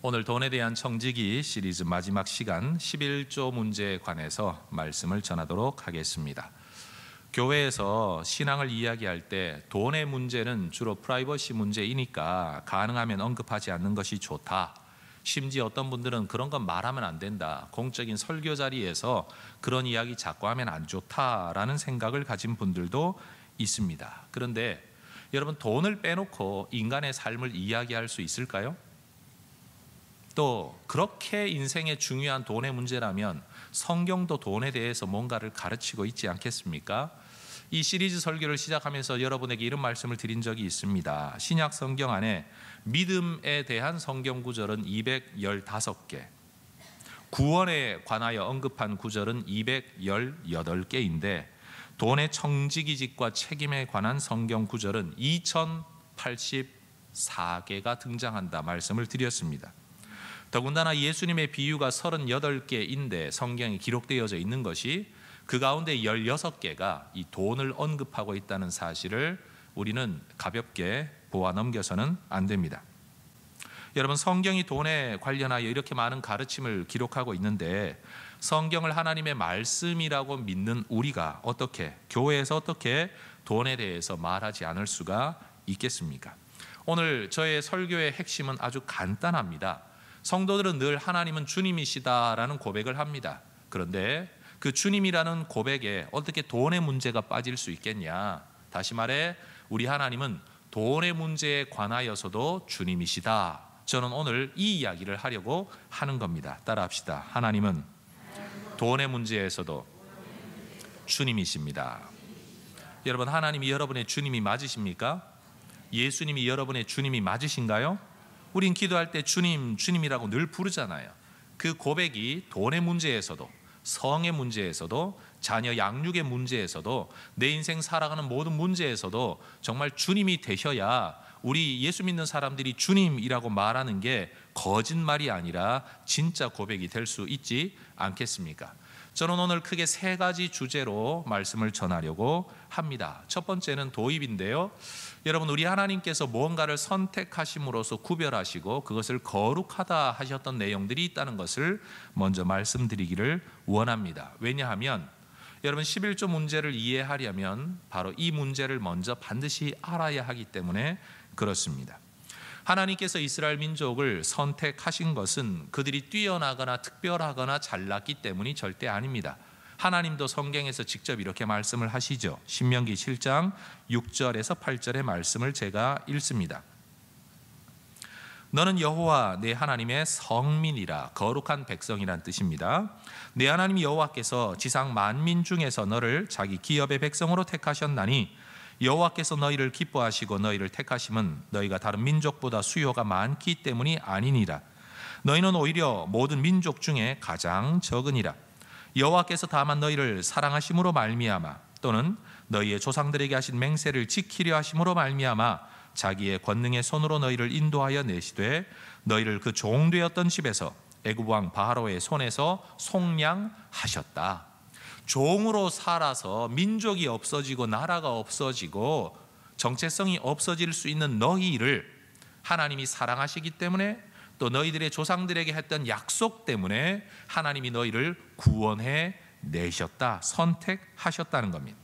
오늘 돈에 대한 청지기 시리즈 마지막 시간 11조 문제에 관해서 말씀을 전하도록 하겠습니다. 교회에서 신앙을 이야기할 때 돈의 문제는 주로 프라이버시 문제이니까 가능하면 언급하지 않는 것이 좋다. 심지어 어떤 분들은 그런 건 말하면 안 된다. 공적인 설교 자리에서 그런 이야기 자꾸 하면 안 좋다라는 생각을 가진 분들도 있습니다. 그런데 여러분, 돈을 빼놓고 인간의 삶을 이야기할 수 있을까요? 또 그렇게 인생에 중요한 돈의 문제라면 성경도 돈에 대해서 뭔가를 가르치고 있지 않겠습니까? 이 시리즈 설교를 시작하면서 여러분에게 이런 말씀을 드린 적이 있습니다. 신약 성경 안에 믿음에 대한 성경 구절은 215개, 구원에 관하여 언급한 구절은 218개인데 돈의 청지기직과 책임에 관한 성경 구절은 2084개가 등장한다 말씀을 드렸습니다. 더군다나 예수님의 비유가 38개인데 성경에 기록되어져 있는 것이 그 가운데 16개가 이 돈을 언급하고 있다는 사실을 우리는 가볍게 보아 넘겨서는 안 됩니다. 여러분, 성경이 돈에 관련하여 이렇게 많은 가르침을 기록하고 있는데 성경을 하나님의 말씀이라고 믿는 우리가 어떻게, 교회에서 어떻게 돈에 대해서 말하지 않을 수가 있겠습니까? 오늘 저의 설교의 핵심은 아주 간단합니다. 성도들은 늘 하나님은 주님이시다라는 고백을 합니다. 그런데 그 주님이라는 고백에 어떻게 돈의 문제가 빠질 수 있겠냐? 다시 말해, 우리 하나님은 돈의 문제에 관하여서도 주님이시다. 저는 오늘 이 이야기를 하려고 하는 겁니다. 따라합시다. 하나님은 돈의 문제에서도 주님이십니다. 여러분, 하나님이 여러분의 주님이 맞으십니까? 예수님이 여러분의 주님이 맞으신가요? 우린 기도할 때 주님, 주님이라고 늘 부르잖아요. 그 고백이 돈의 문제에서도, 성의 문제에서도, 자녀 양육의 문제에서도, 내 인생 살아가는 모든 문제에서도 정말 주님이 되셔야 우리 예수 믿는 사람들이 주님이라고 말하는 게 거짓말이 아니라 진짜 고백이 될 수 있지 않겠습니까? 저는 오늘 크게 세 가지 주제로 말씀을 전하려고 합니다. 첫 번째는 도입인데요. 여러분, 우리 하나님께서 무언가를 선택하심으로써 구별하시고 그것을 거룩하다 하셨던 내용들이 있다는 것을 먼저 말씀드리기를 원합니다. 왜냐하면 여러분, 11조 문제를 이해하려면 바로 이 문제를 먼저 반드시 알아야 하기 때문에 그렇습니다. 하나님께서 이스라엘 민족을 선택하신 것은 그들이 뛰어나거나 특별하거나 잘났기 때문이 절대 아닙니다. 하나님도 성경에서 직접 이렇게 말씀을 하시죠. 신명기 7장 6절에서 8절의 말씀을 제가 읽습니다. 너는 여호와 내 하나님의 성민이라, 거룩한 백성이란 뜻입니다. 내 하나님 여호와께서 지상 만민 중에서 너를 자기 기업의 백성으로 택하셨나니 여호와께서 너희를 기뻐하시고 너희를 택하심은 너희가 다른 민족보다 수요가 많기 때문이 아니니라. 너희는 오히려 모든 민족 중에 가장 적으니라. 여호와께서 다만 너희를 사랑하심으로 말미암아 또는 너희의 조상들에게 하신 맹세를 지키려 하심으로 말미암아 자기의 권능의 손으로 너희를 인도하여 내시되 너희를 그 종되었던 집에서 애굽 왕 바로의 손에서 속량하셨다. 종으로 살아서 민족이 없어지고 나라가 없어지고 정체성이 없어질 수 있는 너희를 하나님이 사랑하시기 때문에 또 너희들의 조상들에게 했던 약속 때문에 하나님이 너희를 구원해 내셨다, 선택하셨다는 겁니다.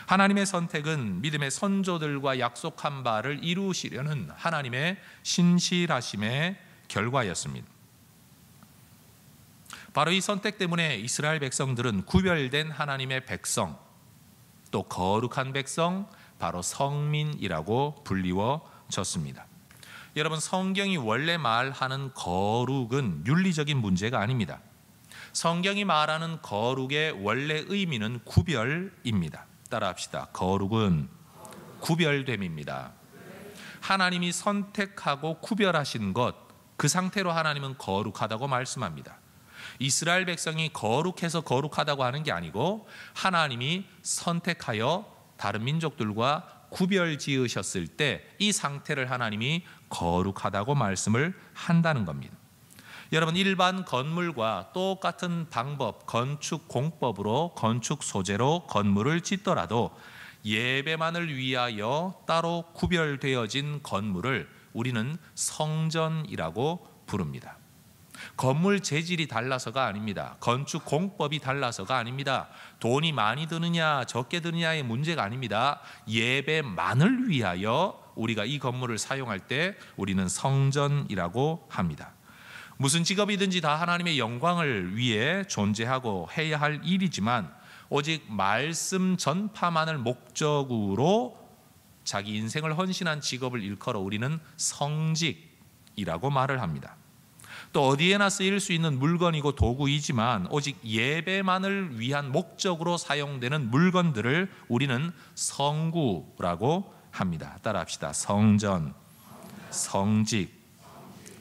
하나님의 선택은 믿음의 선조들과 약속한 바를 이루시려는 하나님의 신실하심의 결과였습니다. 바로 이 선택 때문에 이스라엘 백성들은 구별된 하나님의 백성, 또 거룩한 백성, 바로 성민이라고 불리워졌습니다. 여러분, 성경이 원래 말하는 거룩은 윤리적인 문제가 아닙니다. 성경이 말하는 거룩의 원래 의미는 구별입니다. 따라합시다. 거룩은 구별됨입니다. 하나님이 선택하고 구별하신 것, 그 상태로 하나님은 거룩하다고 말씀합니다. 이스라엘 백성이 거룩해서 거룩하다고 하는 게 아니고 하나님이 선택하여 다른 민족들과 구별 지으셨을 때 이 상태를 하나님이 거룩하다고 말씀을 한다는 겁니다. 여러분, 일반 건물과 똑같은 방법, 건축 공법으로 건축 소재로 건물을 짓더라도 예배만을 위하여 따로 구별되어진 건물을 우리는 성전이라고 부릅니다. 건물 재질이 달라서가 아닙니다. 건축 공법이 달라서가 아닙니다. 돈이 많이 드느냐 적게 드느냐의 문제가 아닙니다. 예배만을 위하여 우리가 이 건물을 사용할 때 우리는 성전이라고 합니다. 무슨 직업이든지 다 하나님의 영광을 위해 존재하고 해야 할 일이지만 오직 말씀 전파만을 목적으로 자기 인생을 헌신한 직업을 일컬어 우리는 성직이라고 말을 합니다. 또 어디에나 쓰일 수 있는 물건이고 도구이지만 오직 예배만을 위한 목적으로 사용되는 물건들을 우리는 성구라고 합니다. 따라합시다. 성전, 성직,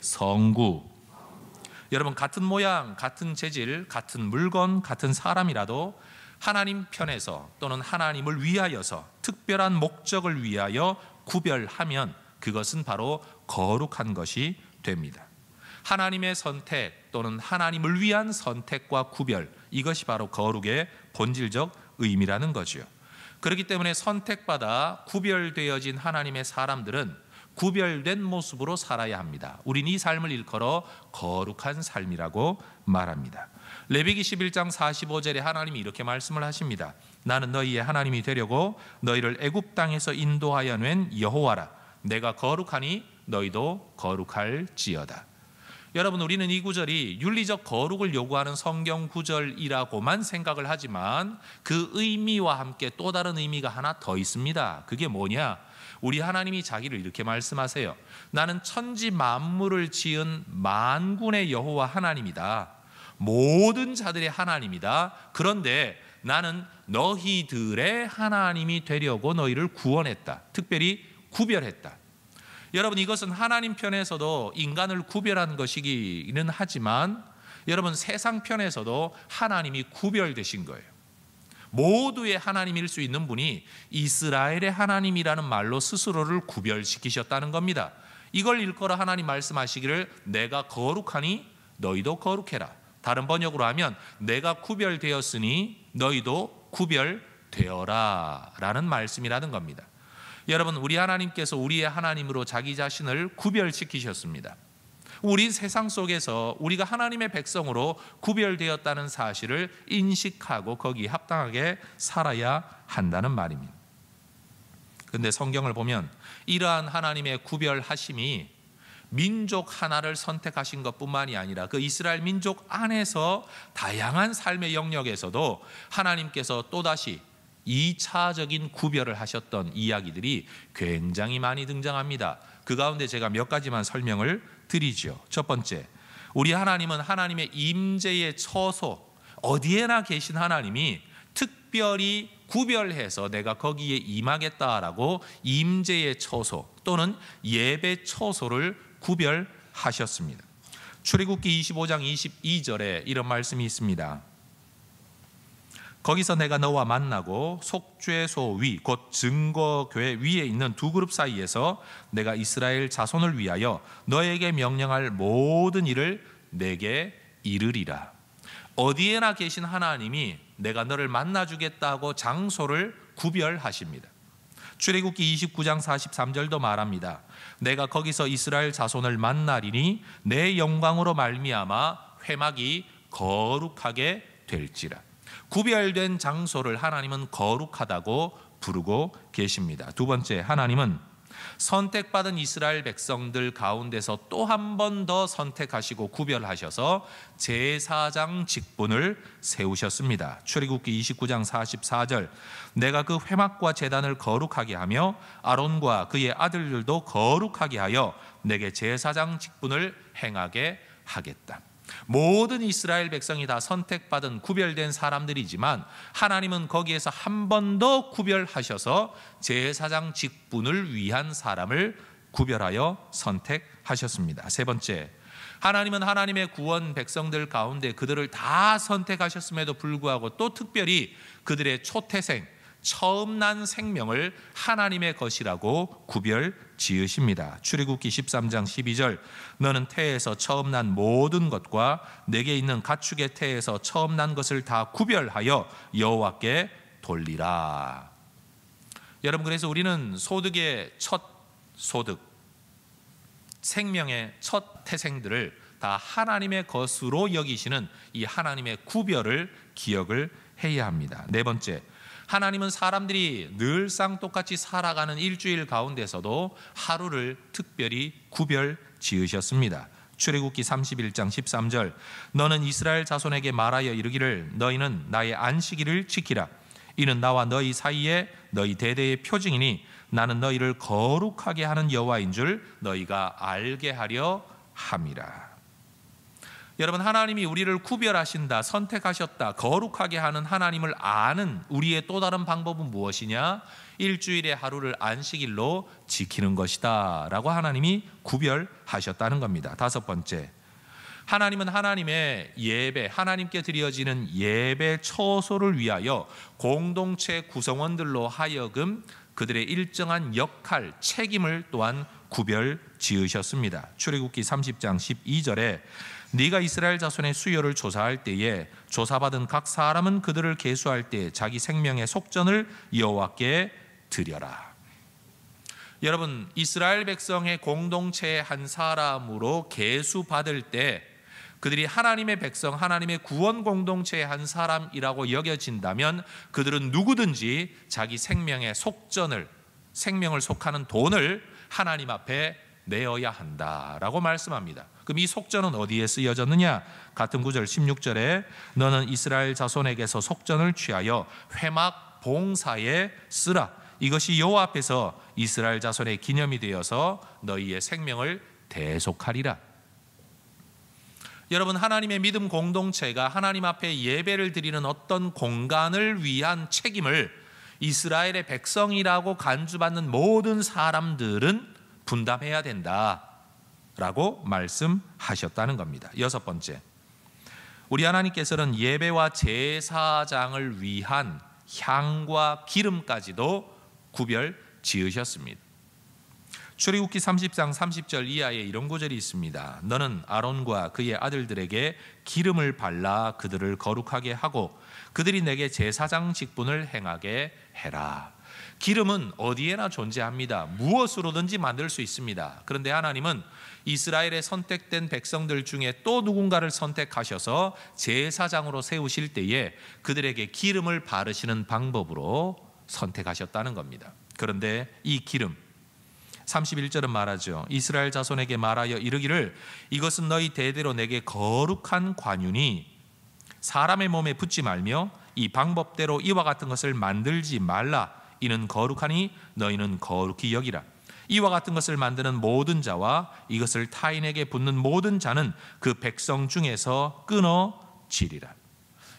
성구. 여러분, 같은 모양, 같은 재질, 같은 물건, 같은 사람이라도 하나님 편에서 또는 하나님을 위하여서 특별한 목적을 위하여 구별하면 그것은 바로 거룩한 것이 됩니다. 하나님의 선택 또는 하나님을 위한 선택과 구별, 이것이 바로 거룩의 본질적 의미라는 거죠. 그렇기 때문에 선택받아 구별되어진 하나님의 사람들은 구별된 모습으로 살아야 합니다. 우린 이 삶을 일컬어 거룩한 삶이라고 말합니다. 레위기 11장 45절에 하나님이 이렇게 말씀을 하십니다. 나는 너희의 하나님이 되려고 너희를 애굽 땅에서 인도하여 낸 여호와라. 내가 거룩하니 너희도 거룩할지어다. 여러분, 우리는 이 구절이 윤리적 거룩을 요구하는 성경 구절이라고만 생각을 하지만 그 의미와 함께 또 다른 의미가 하나 더 있습니다. 그게 뭐냐? 우리 하나님이 자기를 이렇게 말씀하세요. 나는 천지 만물을 지은 만군의 여호와 하나님이다. 모든 자들의 하나님이다. 그런데 나는 너희들의 하나님이 되려고 너희를 구원했다. 특별히 구별했다. 여러분, 이것은 하나님 편에서도 인간을 구별한 것이기는 하지만 여러분, 세상 편에서도 하나님이 구별되신 거예요. 모두의 하나님일 수 있는 분이 이스라엘의 하나님이라는 말로 스스로를 구별시키셨다는 겁니다. 이걸 일컬어 하나님 말씀하시기를 내가 거룩하니 너희도 거룩해라. 다른 번역으로 하면 내가 구별되었으니 너희도 구별되어라 라는 말씀이라는 겁니다. 여러분, 우리 하나님께서 우리의 하나님으로 자기 자신을 구별시키셨습니다. 우리 세상 속에서 우리가 하나님의 백성으로 구별되었다는 사실을 인식하고 거기에 합당하게 살아야 한다는 말입니다. 그런데 성경을 보면 이러한 하나님의 구별하심이 민족 하나를 선택하신 것뿐만이 아니라 그 이스라엘 민족 안에서 다양한 삶의 영역에서도 하나님께서 또다시 2차적인 구별을 하셨던 이야기들이 굉장히 많이 등장합니다. 그 가운데 제가 몇 가지만 설명을 드리죠. 첫 번째, 우리 하나님은 하나님의 임재의 처소, 어디에나 계신 하나님이 특별히 구별해서 내가 거기에 임하겠다라고 임재의 처소 또는 예배 처소를 구별하셨습니다. 출애굽기 25장 22절에 이런 말씀이 있습니다. 거기서 내가 너와 만나고 속죄소 위, 곧 증거궤 위에 있는 두 그룹 사이에서 내가 이스라엘 자손을 위하여 너에게 명령할 모든 일을 내게 이르리라. 어디에나 계신 하나님이 내가 너를 만나주겠다고 장소를 구별하십니다. 출애굽기 29장 43절도 말합니다. 내가 거기서 이스라엘 자손을 만나리니 내 영광으로 말미암아 회막이 거룩하게 될지라. 구별된 장소를 하나님은 거룩하다고 부르고 계십니다. 두 번째, 하나님은 선택받은 이스라엘 백성들 가운데서 또 한 번 더 선택하시고 구별하셔서 제사장 직분을 세우셨습니다. 출애굽기 29장 44절, 내가 그 회막과 제단을 거룩하게 하며 아론과 그의 아들들도 거룩하게 하여 내게 제사장 직분을 행하게 하겠다. 모든 이스라엘 백성이 다 선택받은 구별된 사람들이지만 하나님은 거기에서 한 번 더 구별하셔서 제사장 직분을 위한 사람을 구별하여 선택하셨습니다. 세 번째, 하나님은 하나님의 구원 백성들 가운데 그들을 다 선택하셨음에도 불구하고 또 특별히 그들의 초태생, 처음 난 생명을 하나님의 것이라고 구별 지으십니다. 출애굽기 13장 12절, 너는 태에서 처음 난 모든 것과 내게 있는 가축의 태에서 처음 난 것을 다 구별하여 여호와께 돌리라. 여러분, 그래서 우리는 소득의 첫 소득, 생명의 첫 태생들을 다 하나님의 것으로 여기시는 이 하나님의 구별을 기억을 해야 합니다. 네 번째, 하나님은 사람들이 늘상 똑같이 살아가는 일주일 가운데서도 하루를 특별히 구별 지으셨습니다. 출애굽기 31장 13절, 너는 이스라엘 자손에게 말하여 이르기를 너희는 나의 안식일을 지키라. 이는 나와 너희 사이에 너희 대대의 표징이니 나는 너희를 거룩하게 하는 여호와인 줄 너희가 알게 하려 함이라. 여러분, 하나님이 우리를 구별하신다, 선택하셨다, 거룩하게 하는 하나님을 아는 우리의 또 다른 방법은 무엇이냐? 일주일의 하루를 안식일로 지키는 것이다 라고 하나님이 구별하셨다는 겁니다. 다섯 번째, 하나님은 하나님의 예배, 하나님께 드려지는 예배 처소를 위하여 공동체 구성원들로 하여금 그들의 일정한 역할, 책임을 또한 구별 지으셨습니다. 출애굽기 30장 12절에 네가 이스라엘 자손의 수요를 조사할 때에 조사받은 각 사람은 그들을 계수할 때 자기 생명의 속전을 여호와께 드려라. 여러분, 이스라엘 백성의 공동체의 한 사람으로 계수받을 때 그들이 하나님의 백성, 하나님의 구원 공동체의 한 사람이라고 여겨진다면 그들은 누구든지 자기 생명의 속전을, 생명을 속하는 돈을 하나님 앞에 내어야 한다라고 말씀합니다. 그럼 이 속전은 어디에 쓰여졌느냐? 같은 구절 16절에 너는 이스라엘 자손에게서 속전을 취하여 회막 봉사에 쓰라. 이것이 여호와 앞에서 이스라엘 자손의 기념이 되어서 너희의 생명을 대속하리라. 여러분, 하나님의 믿음 공동체가 하나님 앞에 예배를 드리는 어떤 공간을 위한 책임을 이스라엘의 백성이라고 간주받는 모든 사람들은 분담해야 된다라고 말씀하셨다는 겁니다. 여섯 번째, 우리 하나님께서는 예배와 제사장을 위한 향과 기름까지도 구별 지으셨습니다. 출애굽기 30장 30절 이하에 이런 구절이 있습니다. 너는 아론과 그의 아들들에게 기름을 발라 그들을 거룩하게 하고 그들이 내게 제사장 직분을 행하게 해라. 기름은 어디에나 존재합니다. 무엇으로든지 만들 수 있습니다. 그런데 하나님은 이스라엘의 선택된 백성들 중에 또 누군가를 선택하셔서 제사장으로 세우실 때에 그들에게 기름을 바르시는 방법으로 선택하셨다는 겁니다. 그런데 이 기름, 31절은 말하죠. 이스라엘 자손에게 말하여 이르기를 이것은 너희 대대로 내게 거룩한 관윤이 사람의 몸에 붙지 말며 이 방법대로 이와 같은 것을 만들지 말라. 이는 거룩하니 너희는 거룩히 여기라. 이와 같은 것을 만드는 모든 자와 이것을 타인에게 붓는 모든 자는 그 백성 중에서 끊어지리라.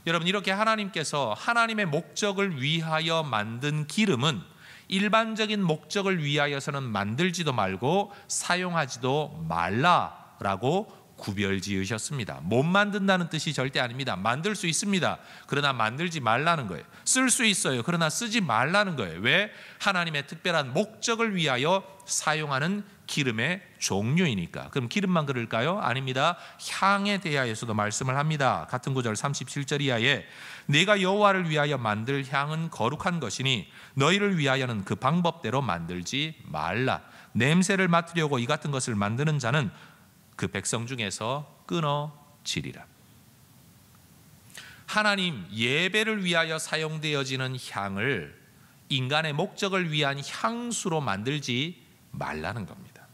여러분, 이렇게 하나님께서 하나님의 목적을 위하여 만든 기름은 일반적인 목적을 위하여서는 만들지도 말고 사용하지도 말라라고 구별 지으셨습니다. 못 만든다는 뜻이 절대 아닙니다. 만들 수 있습니다. 그러나 만들지 말라는 거예요. 쓸 수 있어요. 그러나 쓰지 말라는 거예요. 왜? 하나님의 특별한 목적을 위하여 사용하는 기름의 종류이니까. 그럼 기름만 그럴까요? 아닙니다. 향에 대하여서도 말씀을 합니다. 같은 구절 37절 이하에 네가 여호와를 위하여 만들 향은 거룩한 것이니 너희를 위하여는 그 방법대로 만들지 말라. 냄새를 맡으려고 이 같은 것을 만드는 자는 그 백성 중에서 끊어지리라. 하나님 예배를 위하여 사용되어지는 향을 인간의 목적을 위한 향수로 만들지 말라는 겁니다.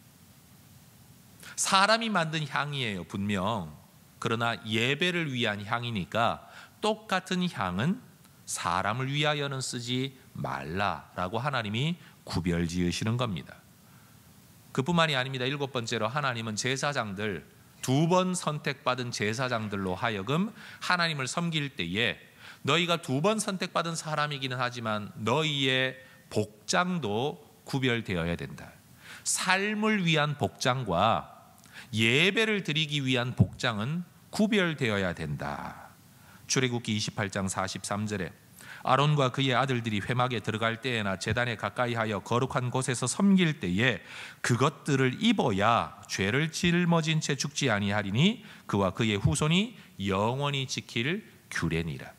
사람이 만든 향이에요, 분명. 그러나 예배를 위한 향이니까 똑같은 향은 사람을 위하여는 쓰지 말라라고 하나님이 구별 지으시는 겁니다. 그뿐만이 아닙니다. 일곱 번째로 하나님은 제사장들, 2번 선택받은 제사장들로 하여금 하나님을 섬길 때에 너희가 2번 선택받은 사람이기는 하지만 너희의 복장도 구별되어야 된다. 삶을 위한 복장과 예배를 드리기 위한 복장은 구별되어야 된다. 출애굽기 28장 43절에 아론과 그의 아들들이 회막에 들어갈 때에나 제단에 가까이하여 거룩한 곳에서 섬길 때에 그것들을 입어야 죄를 짊어진 채 죽지 아니하리니 그와 그의 후손이 영원히 지킬 규례니라.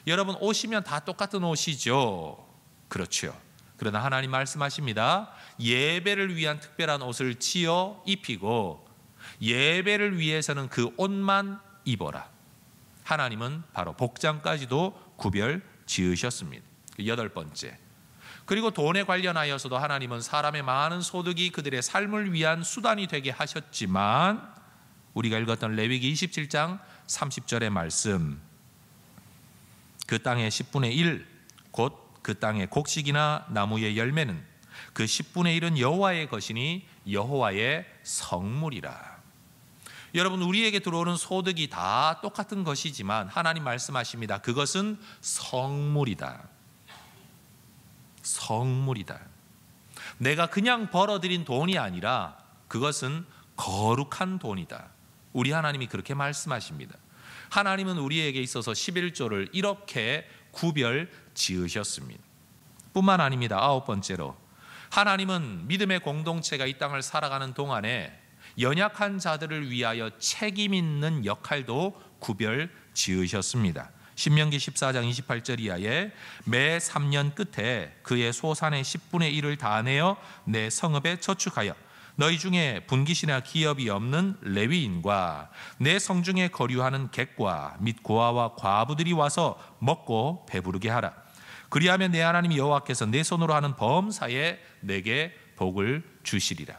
여러분, 옷이면 다 똑같은 옷이죠. 그렇죠. 그러나 하나님 말씀하십니다. 예배를 위한 특별한 옷을 지어 입히고 예배를 위해서는 그 옷만 입어라. 하나님은 바로 복장까지도 구별 지으셨습니다. 8번째. 그리고 돈에 관련하여서도 하나님은 사람의 많은 소득이 그들의 삶을 위한 수단이 되게 하셨지만, 우리가 읽었던 레위기 27장 30절의 말씀, 그 땅의 10분의 1 곧 그 땅의 곡식이나 나무의 열매는 그 10분의 1은 여호와의 것이니 여호와의 성물이라. 여러분, 우리에게 들어오는 소득이 다 똑같은 것이지만 하나님 말씀하십니다. 그것은 성물이다. 성물이다. 내가 그냥 벌어들인 돈이 아니라 그것은 거룩한 돈이다. 우리 하나님이 그렇게 말씀하십니다. 하나님은 우리에게 있어서 11조를 이렇게 구별 지으셨습니다. 뿐만 아닙니다. 9번째로, 하나님은 믿음의 공동체가 이 땅을 살아가는 동안에 연약한 자들을 위하여 책임 있는 역할도 구별 지으셨습니다. 신명기 14장 28절 이하에 매 3년 끝에 그의 소산의 10분의 1을 다 내어 내 성읍에 저축하여 너희 중에 분깃이나 기업이 없는 레위인과 내 성중에 거류하는 객과 및 고아와 과부들이 와서 먹고 배부르게 하라. 그리하면 내 하나님 여호와께서 내 손으로 하는 범사에 내게 복을 주시리라.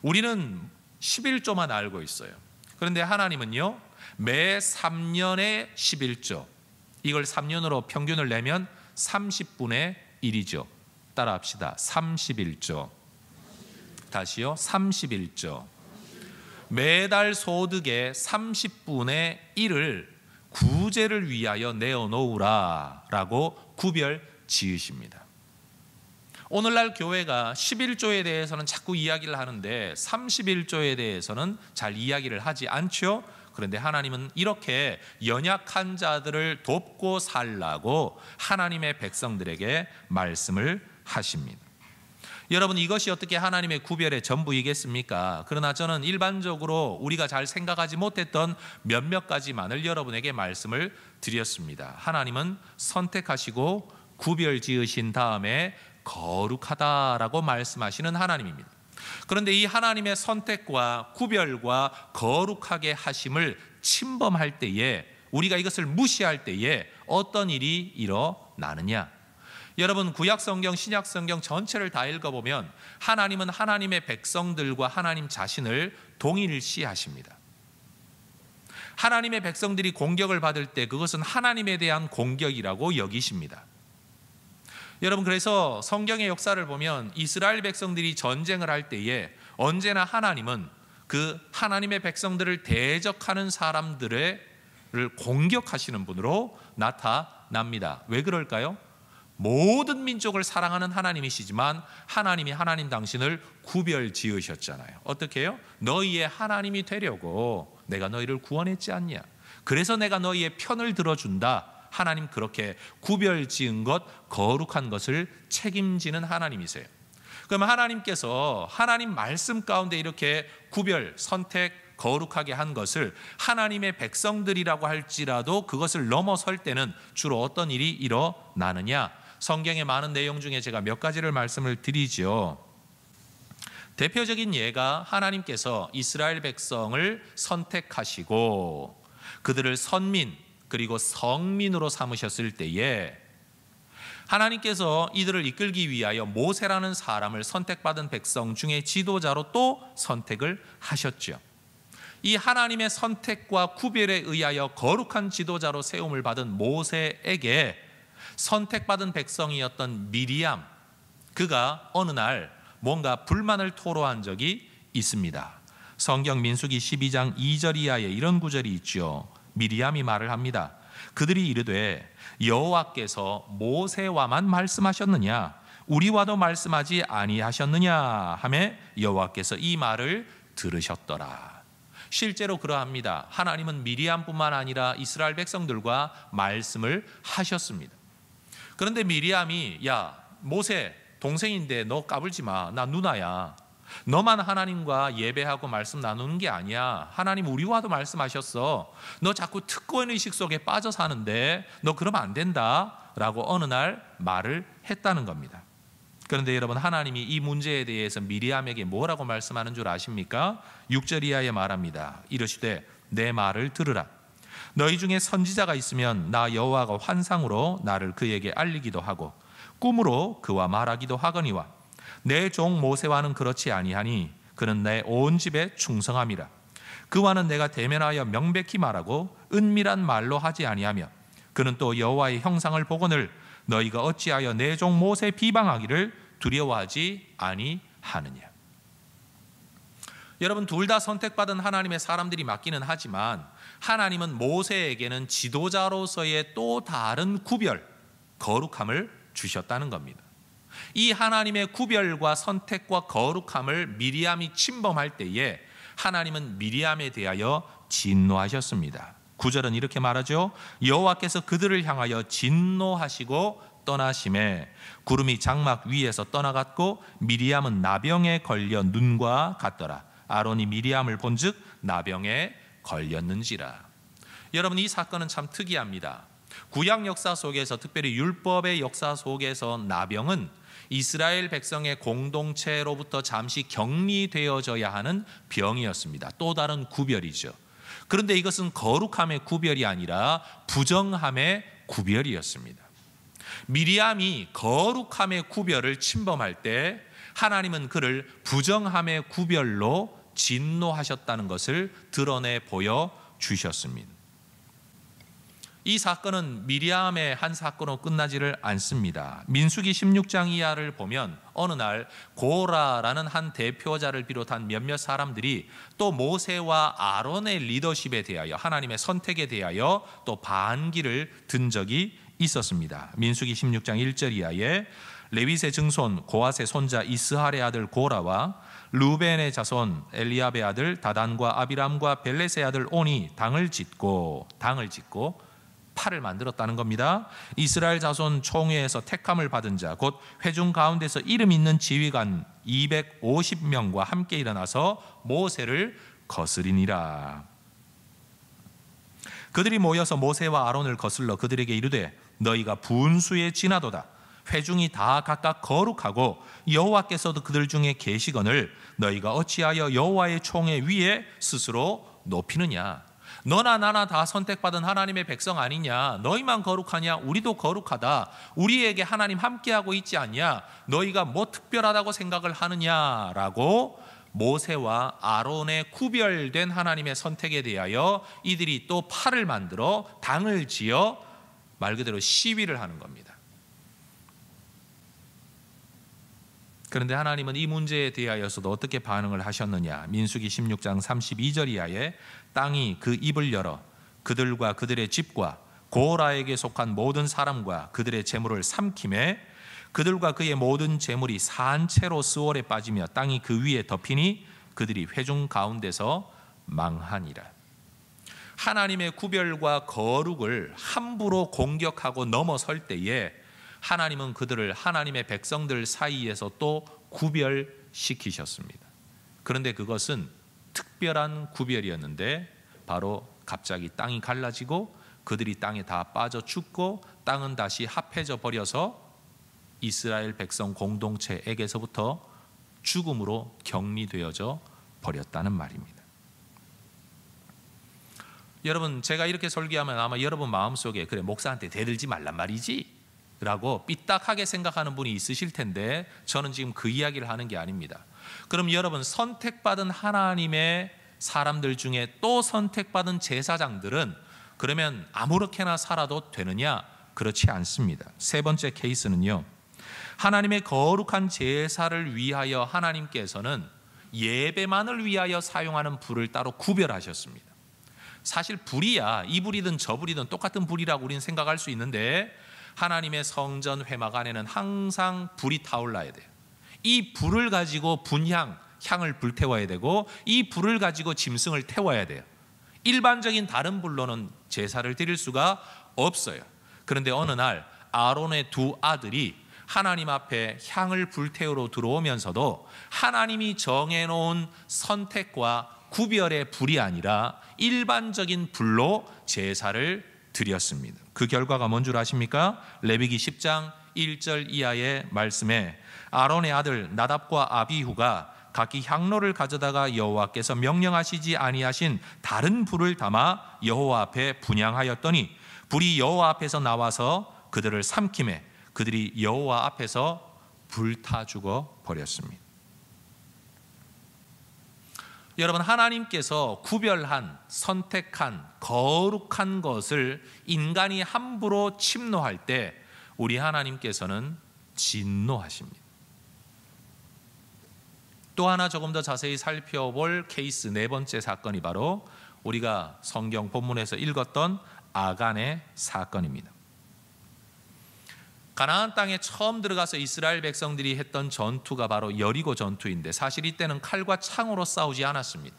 우리는 11조만 알고 있어요. 그런데 하나님은요, 매 3년에 11조, 이걸 3년으로 평균을 내면 30분의 1이죠. 따라합시다. 31조. 다시요. 31조. 매달 소득의 30분의 1을 구제를 위하여 내어놓으라 라고 구별 지으십니다. 오늘날 교회가 11조에 대해서는 자꾸 이야기를 하는데 31조에 대해서는 잘 이야기를 하지 않죠. 그런데 하나님은 이렇게 연약한 자들을 돕고 살라고 하나님의 백성들에게 말씀을 하십니다. 여러분, 이것이 어떻게 하나님의 구별의 전부이겠습니까? 그러나 저는 일반적으로 우리가 잘 생각하지 못했던 몇몇 가지만을 여러분에게 말씀을 드렸습니다. 하나님은 선택하시고 구별 지으신 다음에 거룩하다라고 말씀하시는 하나님입니다. 그런데 이 하나님의 선택과 구별과 거룩하게 하심을 침범할 때에, 우리가 이것을 무시할 때에 어떤 일이 일어나느냐? 여러분, 구약성경, 신약성경 전체를 다 읽어보면 하나님은 하나님의 백성들과 하나님 자신을 동일시하십니다. 하나님의 백성들이 공격을 받을 때 그것은 하나님에 대한 공격이라고 여기십니다. 여러분, 그래서 성경의 역사를 보면 이스라엘 백성들이 전쟁을 할 때에 언제나 하나님은 그 하나님의 백성들을 대적하는 사람들을 공격하시는 분으로 나타납니다. 왜 그럴까요? 모든 민족을 사랑하는 하나님이시지만 하나님이 하나님 당신을 구별 지으셨잖아요. 어떻게 해요? 너희의 하나님이 되려고 내가 너희를 구원했지 않냐? 그래서 내가 너희의 편을 들어준다. 하나님 그렇게 구별 지은 것, 거룩한 것을 책임지는 하나님이세요. 그럼 하나님께서 하나님 말씀 가운데 이렇게 구별, 선택, 거룩하게 한 것을 하나님의 백성들이라고 할지라도 그것을 넘어설 때는 주로 어떤 일이 일어나느냐? 성경의 많은 내용 중에 제가 몇 가지를 말씀을 드리죠. 대표적인 예가 하나님께서 이스라엘 백성을 선택하시고 그들을 선민 그리고 성민으로 삼으셨을 때에 하나님께서 이들을 이끌기 위하여 모세라는 사람을 선택받은 백성 중에 지도자로 또 선택을 하셨죠. 이 하나님의 선택과 구별에 의하여 거룩한 지도자로 세움을 받은 모세에게 선택받은 백성이었던 미리암, 그가 어느 날 뭔가 불만을 토로한 적이 있습니다. 성경 민수기 12장 2절 이하에 이런 구절이 있죠. 미리암이 말을 합니다. 그들이 이르되 여호와께서 모세와만 말씀하셨느냐 우리와도 말씀하지 아니하셨느냐 하매 여호와께서 이 말을 들으셨더라. 실제로 그러합니다. 하나님은 미리암뿐만 아니라 이스라엘 백성들과 말씀을 하셨습니다. 그런데 미리암이 야 모세 동생인데 너 까불지 마. 나 누나야. 너만 하나님과 예배하고 말씀 나누는 게 아니야. 하나님 우리와도 말씀하셨어. 너 자꾸 특권의식 속에 빠져 사는데 너 그러면 안 된다 라고 어느 날 말을 했다는 겁니다. 그런데 여러분, 하나님이 이 문제에 대해서 미리암에게 뭐라고 말씀하는 줄 아십니까? 6절 이하에 말합니다. 이르시되 내 말을 들으라. 너희 중에 선지자가 있으면 나 여호와가 환상으로 나를 그에게 알리기도 하고 꿈으로 그와 말하기도 하거니와 내 종 모세와는 그렇지 아니하니 그는 내 온 집에 충성함이라. 그와는 내가 대면하여 명백히 말하고 은밀한 말로 하지 아니하며 그는 또 여호와의 형상을 보거늘 너희가 어찌하여 내 종 모세 비방하기를 두려워하지 아니하느냐. 여러분, 둘 다 선택받은 하나님의 사람들이 맞기는 하지만 하나님은 모세에게는 지도자로서의 또 다른 구별, 거룩함을 주셨다는 겁니다. 이 하나님의 구별과 선택과 거룩함을 미리암이 침범할 때에 하나님은 미리암에 대하여 진노하셨습니다. 9절은 이렇게 말하죠. 여호와께서 그들을 향하여 진노하시고 떠나심에 구름이 장막 위에서 떠나갔고 미리암은 나병에 걸려 눈과 같더라. 아론이 미리암을 본즉 나병에 걸렸는지라. 여러분, 이 사건은 참 특이합니다. 구약 역사 속에서, 특별히 율법의 역사 속에서 나병은 이스라엘 백성의 공동체로부터 잠시 격리되어져야 하는 병이었습니다. 또 다른 구별이죠. 그런데 이것은 거룩함의 구별이 아니라 부정함의 구별이었습니다. 미리암이 거룩함의 구별을 침범할 때 하나님은 그를 부정함의 구별로 진노하셨다는 것을 드러내 보여주셨습니다. 이 사건은 미리암의 한 사건으로 끝나지를 않습니다. 민수기 16장 이하를 보면 어느 날 고라라는 한 대표자를 비롯한 몇몇 사람들이 또 모세와 아론의 리더십에 대하여, 하나님의 선택에 대하여 또 반기를 든 적이 있었습니다. 민수기 16장 1절 이하에 레윗의 증손 고앗의 손자 이스할의 아들 고라와 루벤의 자손 엘리압의 아들 다단과 아비람과 벨렛의 아들 온이 당을 짓고 팔을 만들었다는 겁니다. 이스라엘 자손 총회에서 택함을 받은 자, 곧 회중 가운데서 이름 있는 지휘관 250명과 함께 일어나서 모세를 거스리니라. 그들이 모여서 모세와 아론을 거슬러 그들에게 이르되 너희가 분수에 지나도다. 회중이 다 각각 거룩하고 여호와께서도 그들 중에 계시거늘 너희가 어찌하여 여호와의 총회 위에 스스로 높이느냐. 너나 나나 다 선택받은 하나님의 백성 아니냐. 너희만 거룩하냐. 우리도 거룩하다. 우리에게 하나님 함께하고 있지 않냐. 너희가 뭐 특별하다고 생각을 하느냐라고 모세와 아론의 구별된 하나님의 선택에 대하여 이들이 또 팔을 만들어 당을 지어 말 그대로 시위를 하는 겁니다. 그런데 하나님은 이 문제에 대하여서도 어떻게 반응을 하셨느냐. 민수기 16장 32절 이하에 땅이 그 입을 열어 그들과 그들의 집과 고라에게 속한 모든 사람과 그들의 재물을 삼키매 그들과 그의 모든 재물이 산채로 스월에 빠지며 땅이 그 위에 덮이니 그들이 회중 가운데서 망하니라. 하나님의 구별과 거룩을 함부로 공격하고 넘어설 때에 하나님은 그들을 하나님의 백성들 사이에서 또 구별시키셨습니다. 그런데 그것은 특별한 구별이었는데 바로 갑자기 땅이 갈라지고 그들이 땅에 다 빠져 죽고 땅은 다시 합해져 버려서 이스라엘 백성 공동체에게서부터 죽음으로 격리되어져 버렸다는 말입니다. 여러분, 제가 이렇게 설교하면 아마 여러분 마음속에 그래 목사한테 대들지 말란 말이지 라고 삐딱하게 생각하는 분이 있으실 텐데 저는 지금 그 이야기를 하는 게 아닙니다. 그럼 여러분, 선택받은 하나님의 사람들 중에 또 선택받은 제사장들은 그러면 아무렇게나 살아도 되느냐? 그렇지 않습니다. 세 번째 케이스는요, 하나님의 거룩한 제사를 위하여 하나님께서는 예배만을 위하여 사용하는 불을 따로 구별하셨습니다. 사실 불이야 이 불이든 저 불이든 똑같은 불이라고 우리는 생각할 수 있는데 하나님의 성전 회막 안에는 항상 불이 타올라야 돼요. 이 불을 가지고 향을 불태워야 되고 이 불을 가지고 짐승을 태워야 돼요. 일반적인 다른 불로는 제사를 드릴 수가 없어요. 그런데 어느 날 아론의 두 아들이 하나님 앞에 향을 불태우러 들어오면서도 하나님이 정해놓은 선택과 구별의 불이 아니라 일반적인 불로 제사를 드렸습니다. 그 결과가 뭔 줄 아십니까? 레위기 10장 1절 이하의 말씀에 아론의 아들 나답과 아비후가 각기 향로를 가져다가 여호와께서 명령하시지 아니하신 다른 불을 담아 여호와 앞에 분향하였더니 불이 여호와 앞에서 나와서 그들을 삼키매 그들이 여호와 앞에서 불타 죽어 버렸습니다. 여러분, 하나님께서 구별한, 선택한, 거룩한 것을 인간이 함부로 침노할 때 우리 하나님께서는 진노하십니다. 또 하나 조금 더 자세히 살펴볼 케이스, 네 번째 사건이 바로 우리가 성경 본문에서 읽었던 아간의 사건입니다. 가나안 땅에 처음 들어가서 이스라엘 백성들이 했던 전투가 바로 여리고 전투인데 사실 이때는 칼과 창으로 싸우지 않았습니다.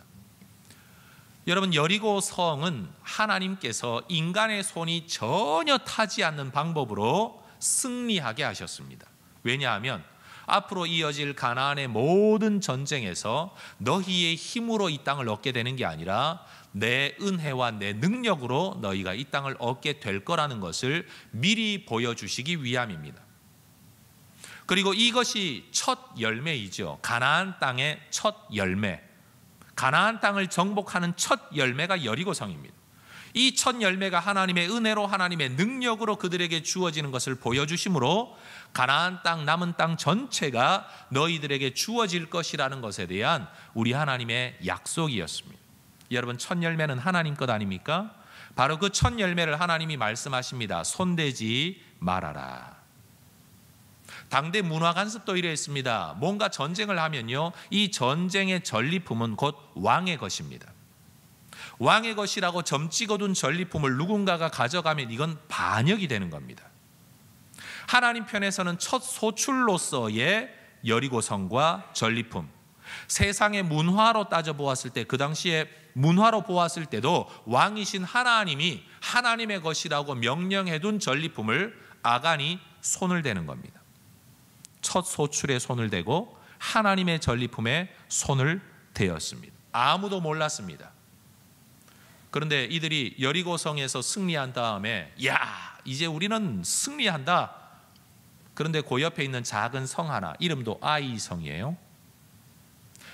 여러분, 여리고 성은 하나님께서 인간의 손이 전혀 타지 않는 방법으로 승리하게 하셨습니다. 왜냐하면 앞으로 이어질 가나안의 모든 전쟁에서 너희의 힘으로 이 땅을 얻게 되는 게 아니라 내 은혜와 내 능력으로 너희가 이 땅을 얻게 될 거라는 것을 미리 보여주시기 위함입니다. 그리고 이것이 첫 열매이죠. 가나안 땅의 첫 열매, 가나안 땅을 정복하는 첫 열매가 여리고성입니다. 이 첫 열매가 하나님의 은혜로 하나님의 능력으로 그들에게 주어지는 것을 보여주심으로 가나안 땅, 남은 땅 전체가 너희들에게 주어질 것이라는 것에 대한 우리 하나님의 약속이었습니다. 여러분, 첫 열매는 하나님 것 아닙니까? 바로 그 첫 열매를 하나님이 말씀하십니다. 손대지 말아라. 당대 문화 간섭도 이랬습니다. 뭔가 전쟁을 하면요, 이 전쟁의 전리품은 곧 왕의 것입니다. 왕의 것이라고 점 찍어둔 전리품을 누군가가 가져가면 이건 반역이 되는 겁니다. 하나님 편에서는 첫 소출로서의 여리고성과 전리품, 세상의 문화로 따져보았을 때, 그 당시에 문화로 보았을 때도 왕이신 하나님이 하나님의 것이라고 명령해둔 전리품을 아간이 손을 대는 겁니다. 첫 소출에 손을 대고 하나님의 전리품에 손을 대었습니다. 아무도 몰랐습니다. 그런데 이들이 여리고성에서 승리한 다음에 이제 우리는 승리한다. 그런데 그 옆에 있는 작은 성 하나, 이름도 아이 성이에요.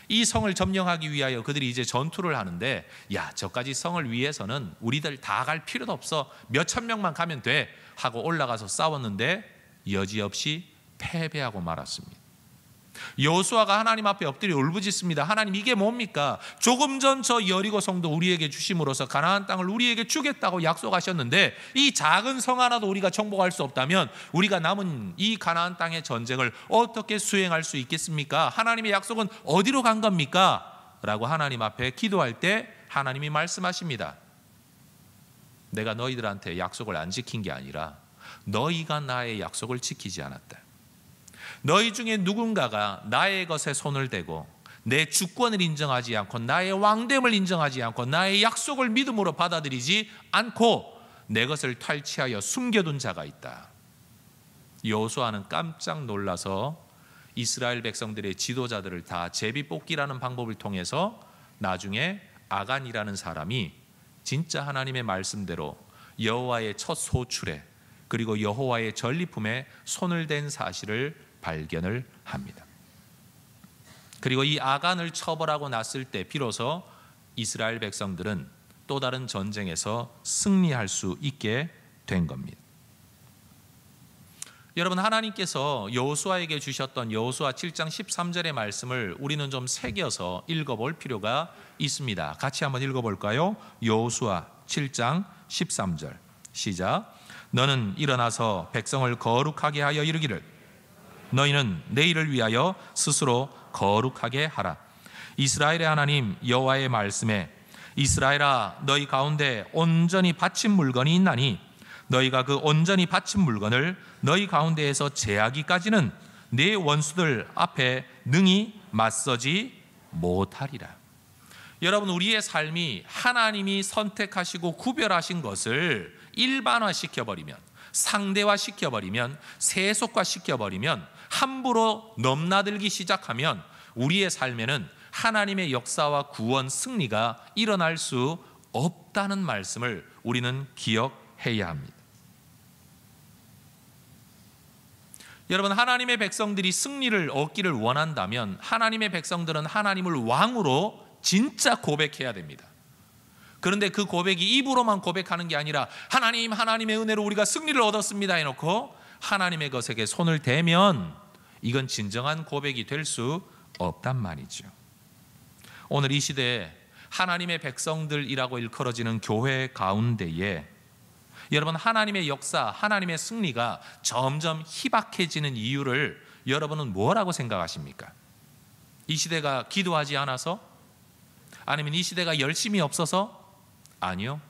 이 성을 점령하기 위하여 그들이 이제 전투를 하는데, 저까지 성을 위해서는 우리들 다 갈 필요도 없어, 몇천 명만 가면 돼 하고 올라가서 싸웠는데 여지없이 패배하고 말았습니다. 여호수아가 하나님 앞에 엎드려 울부짖습니다. 하나님, 이게 뭡니까? 조금 전 저 여리고 성도 우리에게 주심으로써 가나안 땅을 우리에게 주겠다고 약속하셨는데 이 작은 성 하나도 우리가 정복할 수 없다면 우리가 남은 이 가나안 땅의 전쟁을 어떻게 수행할 수 있겠습니까? 하나님의 약속은 어디로 간 겁니까? 라고 하나님 앞에 기도할 때 하나님이 말씀하십니다. 내가 너희들한테 약속을 안 지킨 게 아니라 너희가 나의 약속을 지키지 않았다. 너희 중에 누군가가 나의 것에 손을 대고 내 주권을 인정하지 않고 나의 왕됨을 인정하지 않고 나의 약속을 믿음으로 받아들이지 않고 내 것을 탈취하여 숨겨둔 자가 있다. 여호수아는 깜짝 놀라서 이스라엘 백성들의 지도자들을 다 제비뽑기라는 방법을 통해서 나중에 아간이라는 사람이 진짜 하나님의 말씀대로 여호와의 첫 소출에 그리고 여호와의 전리품에 손을 댄 사실을 발견을 합니다. 그리고 이 아간을 처벌하고 났을 때 비로소 이스라엘 백성들은 또 다른 전쟁에서 승리할 수 있게 된 겁니다. 여러분, 하나님께서 여호수아에게 주셨던 여호수아 7장 13절의 말씀을 우리는 좀 새겨서 읽어볼 필요가 있습니다. 같이 한번 읽어볼까요? 여호수아 7장 13절 시작. 너는 일어나서 백성을 거룩하게 하여 이르기를 너희는 내일을 위하여 스스로 거룩하게 하라. 이스라엘의 하나님 여호와의 말씀에 이스라엘아, 너희 가운데 온전히 바친 물건이 있나니 너희가 그 온전히 바친 물건을 너희 가운데에서 제하기까지는 네 원수들 앞에 능히 맞서지 못하리라. 여러분, 우리의 삶이 하나님이 선택하시고 구별하신 것을 일반화시켜버리면, 상대화시켜버리면, 세속화시켜버리면, 함부로 넘나들기 시작하면 우리의 삶에는 하나님의 역사와 구원, 승리가 일어날 수 없다는 말씀을 우리는 기억해야 합니다. 여러분, 하나님의 백성들이 승리를 얻기를 원한다면 하나님의 백성들은 하나님을 왕으로 진짜 고백해야 됩니다. 그런데 그 고백이 입으로만 고백하는 게 아니라 하나님, 하나님의 은혜로 우리가 승리를 얻었습니다 해놓고 하나님의 것에게 손을 대면 이건 진정한 고백이 될 수 없단 말이죠. 오늘 이 시대에 하나님의 백성들이라고 일컬어지는 교회 가운데에 여러분, 하나님의 역사, 하나님의 승리가 점점 희박해지는 이유를 여러분은 뭐라고 생각하십니까? 이 시대가 기도하지 않아서? 아니면 이 시대가 열심이 없어서? 아니요,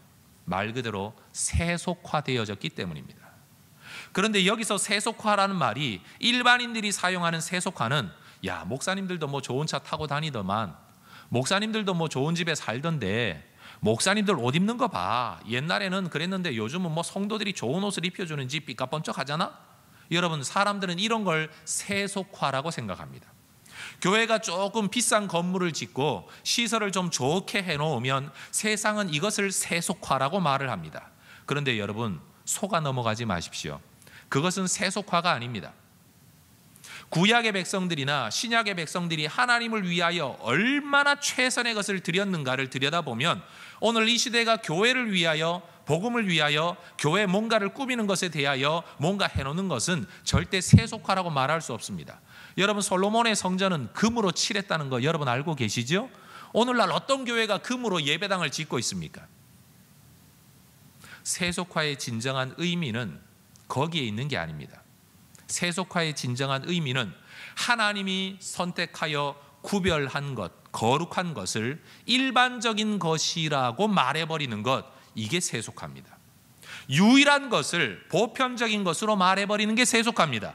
말 그대로 세속화되어졌기 때문입니다. 그런데 여기서 세속화라는 말이 일반인들이 사용하는 세속화는 야, 목사님들도 뭐 좋은 차 타고 다니더만, 목사님들도 뭐 좋은 집에 살던데, 목사님들 옷 입는 거 봐, 옛날에는 그랬는데 요즘은 뭐 성도들이 좋은 옷을 입혀주는지 삐까뻔쩍 하잖아. 여러분, 사람들은 이런 걸 세속화라고 생각합니다. 교회가 조금 비싼 건물을 짓고 시설을 좀 좋게 해놓으면 세상은 이것을 세속화라고 말을 합니다. 그런데 여러분, 속아 넘어가지 마십시오. 그것은 세속화가 아닙니다. 구약의 백성들이나 신약의 백성들이 하나님을 위하여 얼마나 최선의 것을 드렸는가를 들여다보면 오늘 이 시대가 교회를 위하여, 복음을 위하여, 교회 뭔가를 꾸미는 것에 대하여 뭔가 해놓는 것은 절대 세속화라고 말할 수 없습니다. 여러분, 솔로몬의 성전은 금으로 칠했다는 거 여러분 알고 계시죠? 오늘날 어떤 교회가 금으로 예배당을 짓고 있습니까? 세속화의 진정한 의미는 거기에 있는 게 아닙니다. 세속화의 진정한 의미는 하나님이 선택하여 구별한 것, 거룩한 것을 일반적인 것이라고 말해버리는 것, 이게 세속화입니다. 유일한 것을 보편적인 것으로 말해버리는 게 세속화입니다.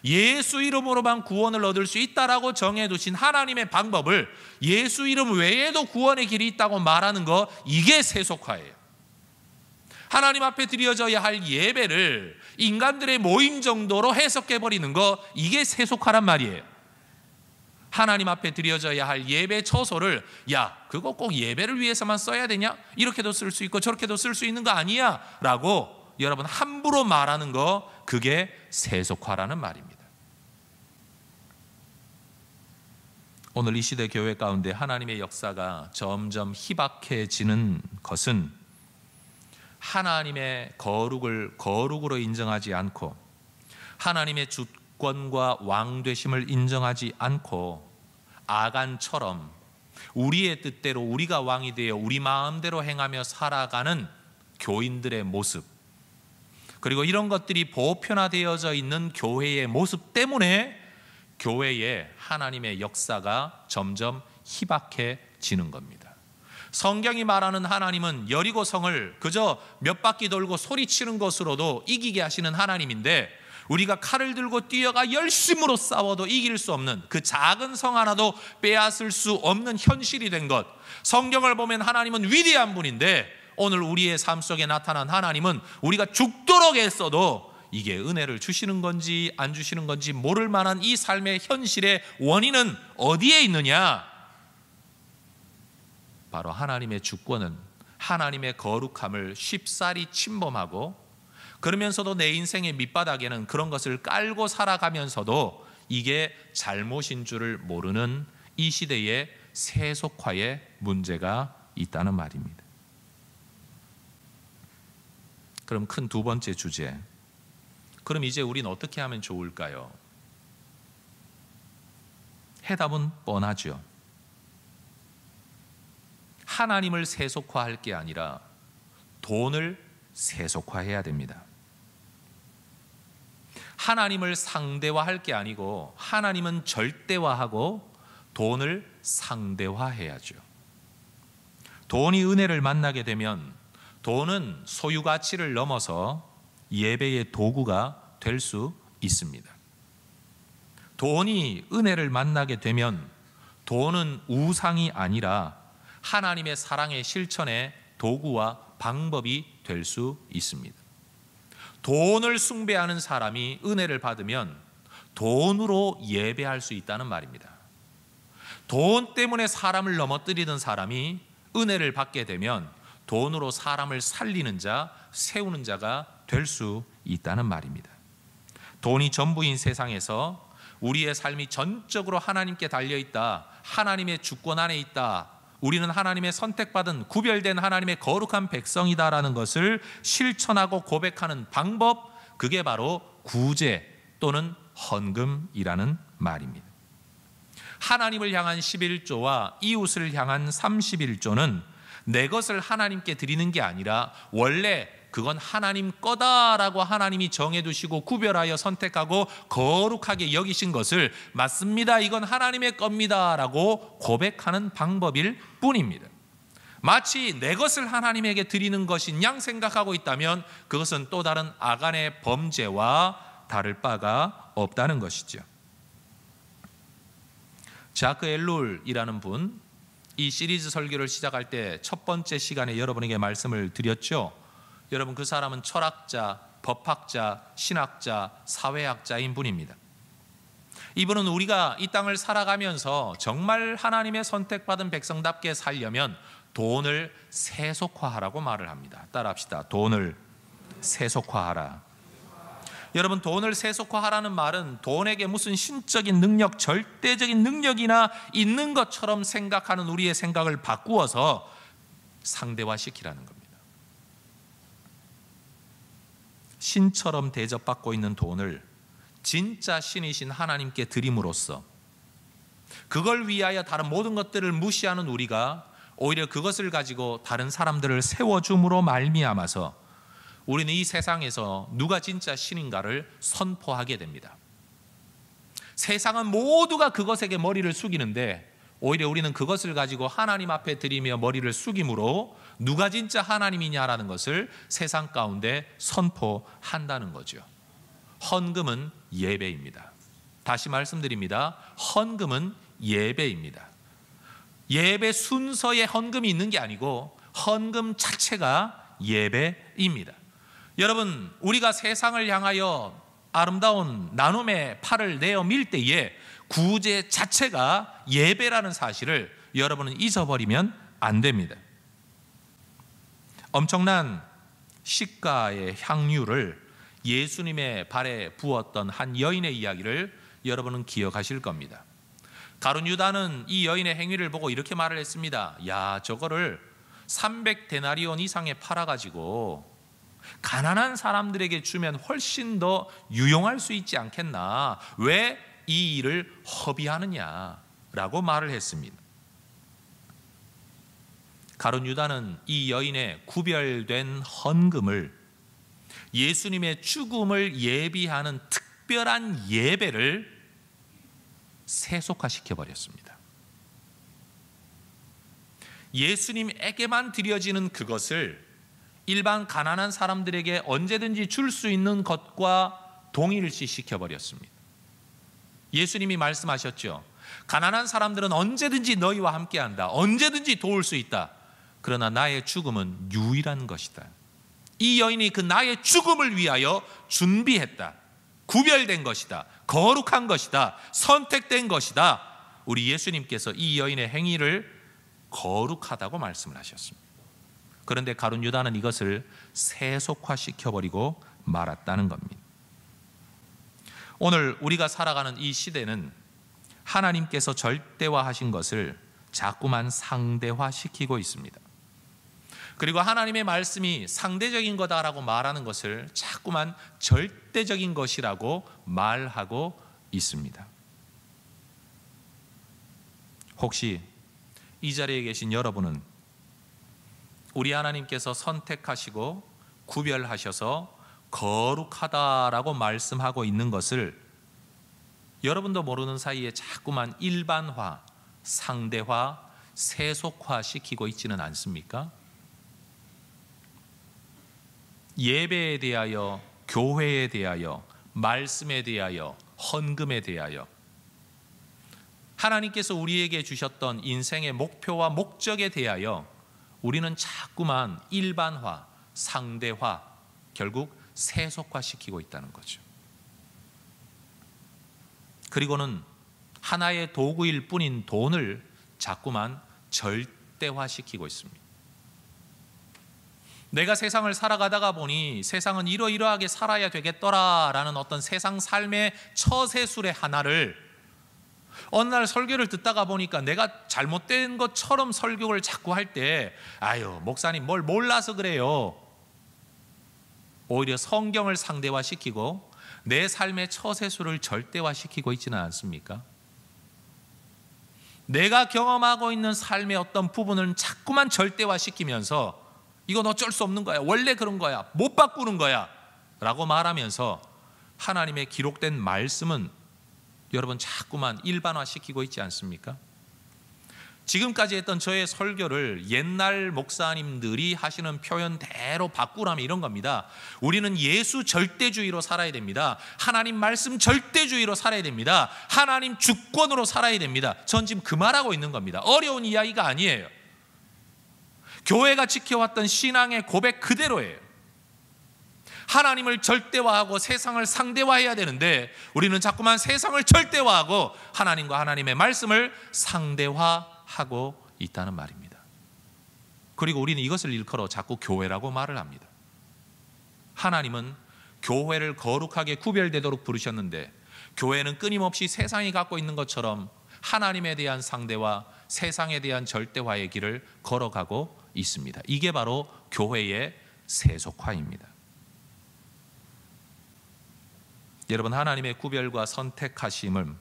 예수 이름으로만 구원을 얻을 수 있다라고 정해두신 하나님의 방법을 예수 이름 외에도 구원의 길이 있다고 말하는 것, 이게 세속화예요. 하나님 앞에 드려져야 할 예배를 인간들의 모임 정도로 해석해버리는 거, 이게 세속화란 말이에요. 하나님 앞에 드려져야 할 예배 처소를 야, 그거 꼭 예배를 위해서만 써야 되냐? 이렇게도 쓸 수 있고 저렇게도 쓸 수 있는 거 아니야? 라고 여러분 함부로 말하는 거, 그게 세속화라는 말입니다. 오늘 이 시대 교회 가운데 하나님의 역사가 점점 희박해지는 것은 하나님의 거룩을 거룩으로 인정하지 않고 하나님의 주권과 왕되심을 인정하지 않고 아간처럼 우리의 뜻대로 우리가 왕이 되어 우리 마음대로 행하며 살아가는 교인들의 모습, 그리고 이런 것들이 보편화되어져 있는 교회의 모습 때문에 교회에 하나님의 역사가 점점 희박해지는 겁니다. 성경이 말하는 하나님은 여리고성을 그저 몇 바퀴 돌고 소리치는 것으로도 이기게 하시는 하나님인데, 우리가 칼을 들고 뛰어가 열심으로 싸워도 이길 수 없는 그 작은 성 하나도 빼앗을 수 없는 현실이 된 것, 성경을 보면 하나님은 위대한 분인데 오늘 우리의 삶 속에 나타난 하나님은 우리가 죽도록 애써도 이게 은혜를 주시는 건지 안 주시는 건지 모를 만한 이 삶의 현실의 원인은 어디에 있느냐? 바로 하나님의 주권은 하나님의 거룩함을 쉽사리 침범하고, 그러면서도 내 인생의 밑바닥에는 그런 것을 깔고 살아가면서도 이게 잘못인 줄을 모르는 이 시대의 세속화의 문제가 있다는 말입니다. 그럼 큰 두 번째 주제, 그럼 이제 우린 어떻게 하면 좋을까요? 해답은 뻔하죠. 하나님을 세속화할 게 아니라 돈을 세속화해야 됩니다. 하나님을 상대화할 게 아니고 하나님은 절대화하고 돈을 상대화해야죠. 돈이 은혜를 만나게 되면 돈은 소유 가치를 넘어서 예배의 도구가 될 수 있습니다. 돈이 은혜를 만나게 되면 돈은 우상이 아니라 하나님의 사랑의 실천의 도구와 방법이 될 수 있습니다. 돈을 숭배하는 사람이 은혜를 받으면 돈으로 예배할 수 있다는 말입니다. 돈 때문에 사람을 넘어뜨리던 사람이 은혜를 받게 되면 돈으로 사람을 살리는 자, 세우는 자가 될 수 있다는 말입니다. 돈이 전부인 세상에서 우리의 삶이 전적으로 하나님께 달려있다, 하나님의 주권 안에 있다, 우리는 하나님의 선택받은 구별된 하나님의 거룩한 백성이다라는 것을 실천하고 고백하는 방법, 그게 바로 구제 또는 헌금이라는 말입니다. 하나님을 향한 11조와 이웃을 향한 31조는 내 것을 하나님께 드리는 게 아니라 원래 그건 하나님 거다라고 하나님이 정해두시고 구별하여 선택하고 거룩하게 여기신 것을 맞습니다, 이건 하나님의 겁니다라고 고백하는 방법일 뿐입니다. 마치 내 것을 하나님에게 드리는 것인 양 생각하고 있다면 그것은 또 다른 아간의 범죄와 다를 바가 없다는 것이죠. 자크 엘룰이라는 분, 이 시리즈 설교를 시작할 때 첫 번째 시간에 여러분에게 말씀을 드렸죠. 여러분, 그 사람은 철학자, 법학자, 신학자, 사회학자인 분입니다. 이분은 우리가 이 땅을 살아가면서 정말 하나님의 선택받은 백성답게 살려면 돈을 세속화하라고 말을 합니다. 따라합시다. 돈을 세속화하라. 여러분, 돈을 세속화하라는 말은 돈에게 무슨 신적인 능력, 절대적인 능력이나 있는 것처럼 생각하는 우리의 생각을 바꾸어서 상대화시키라는 겁니다. 신처럼 대접받고 있는 돈을 진짜 신이신 하나님께 드림으로써 그걸 위하여 다른 모든 것들을 무시하는 우리가 오히려 그것을 가지고 다른 사람들을 세워줌으로 말미암아서 우리는 이 세상에서 누가 진짜 신인가를 선포하게 됩니다. 세상은 모두가 그것에게 머리를 숙이는데 오히려 우리는 그것을 가지고 하나님 앞에 드리며 머리를 숙임으로 누가 진짜 하나님이냐라는 것을 세상 가운데 선포한다는 거죠. 헌금은 예배입니다. 다시 말씀드립니다. 헌금은 예배입니다. 예배 순서에 헌금이 있는 게 아니고 헌금 자체가 예배입니다. 여러분, 우리가 세상을 향하여 아름다운 나눔의 팔을 내어 밀 때에 구제 자체가 예배라는 사실을 여러분은 잊어버리면 안 됩니다. 엄청난 시가의 향유를 예수님의 발에 부었던 한 여인의 이야기를 여러분은 기억하실 겁니다. 가룟 유다는 이 여인의 행위를 보고 이렇게 말을 했습니다. 야, 저거를 300데나리온 이상에 팔아가지고 가난한 사람들에게 주면 훨씬 더 유용할 수 있지 않겠나, 왜 이 일을 허비하느냐라고 말을 했습니다. 가룟 유다는 이 여인의 구별된 헌금을 예수님의 죽음을 예비하는 특별한 예배를 세속화시켜 버렸습니다. 예수님에게만 드려지는 그것을 일반 가난한 사람들에게 언제든지 줄 수 있는 것과 동일시 시켜버렸습니다. 예수님이 말씀하셨죠. 가난한 사람들은 언제든지 너희와 함께한다. 언제든지 도울 수 있다. 그러나 나의 죽음은 유일한 것이다. 이 여인이 그 나의 죽음을 위하여 준비했다. 구별된 것이다. 거룩한 것이다. 선택된 것이다. 우리 예수님께서 이 여인의 행위를 거룩하다고 말씀을 하셨습니다. 그런데 가룟 유다는 이것을 세속화시켜버리고 말았다는 겁니다. 오늘 우리가 살아가는 이 시대는 하나님께서 절대화하신 것을 자꾸만 상대화시키고 있습니다. 그리고 하나님의 말씀이 상대적인 거다라고 말하는 것을 자꾸만 절대적인 것이라고 말하고 있습니다. 혹시 이 자리에 계신 여러분은 우리 하나님께서 선택하시고 구별하셔서 거룩하다라고 말씀하고 있는 것을 여러분도 모르는 사이에 자꾸만 일반화, 상대화, 세속화 시키고 있지는 않습니까? 예배에 대하여, 교회에 대하여, 말씀에 대하여, 헌금에 대하여 하나님께서 우리에게 주셨던 인생의 목표와 목적에 대하여 우리는 자꾸만 일반화, 상대화, 결국 세속화시키고 있다는 거죠. 그리고는 하나의 도구일 뿐인 돈을 자꾸만 절대화시키고 있습니다. 내가 세상을 살아가다가 보니 세상은 이러이러하게 살아야 되겠더라라는 어떤 세상 삶의 처세술의 하나를 어느 날 설교를 듣다가 보니까 내가 잘못된 것처럼 설교를 자꾸 할 때 아유 목사님 뭘 몰라서 그래요. 오히려 성경을 상대화시키고 내 삶의 처세술을 절대화시키고 있지는 않습니까? 내가 경험하고 있는 삶의 어떤 부분을 자꾸만 절대화시키면서 이건 어쩔 수 없는 거야, 원래 그런 거야, 못 바꾸는 거야 라고 말하면서 하나님의 기록된 말씀은 여러분 자꾸만 일반화시키고 있지 않습니까? 지금까지 했던 저의 설교를 옛날 목사님들이 하시는 표현대로 바꾸라면 이런 겁니다. 우리는 예수 절대주의로 살아야 됩니다. 하나님 말씀 절대주의로 살아야 됩니다. 하나님 주권으로 살아야 됩니다. 전 지금 그 말하고 있는 겁니다. 어려운 이야기가 아니에요. 교회가 지켜왔던 신앙의 고백 그대로예요. 하나님을 절대화하고 세상을 상대화해야 되는데 우리는 자꾸만 세상을 절대화하고 하나님과 하나님의 말씀을 상대화하고 있다는 말입니다. 그리고 우리는 이것을 일컬어 자꾸 교회라고 말을 합니다. 하나님은 교회를 거룩하게 구별되도록 부르셨는데 교회는 끊임없이 세상이 갖고 있는 것처럼 하나님에 대한 상대와 세상에 대한 절대화의 길을 걸어가고 있습니다. 이게 바로 교회의 세속화입니다. 여러분, 하나님의 구별과 선택하심을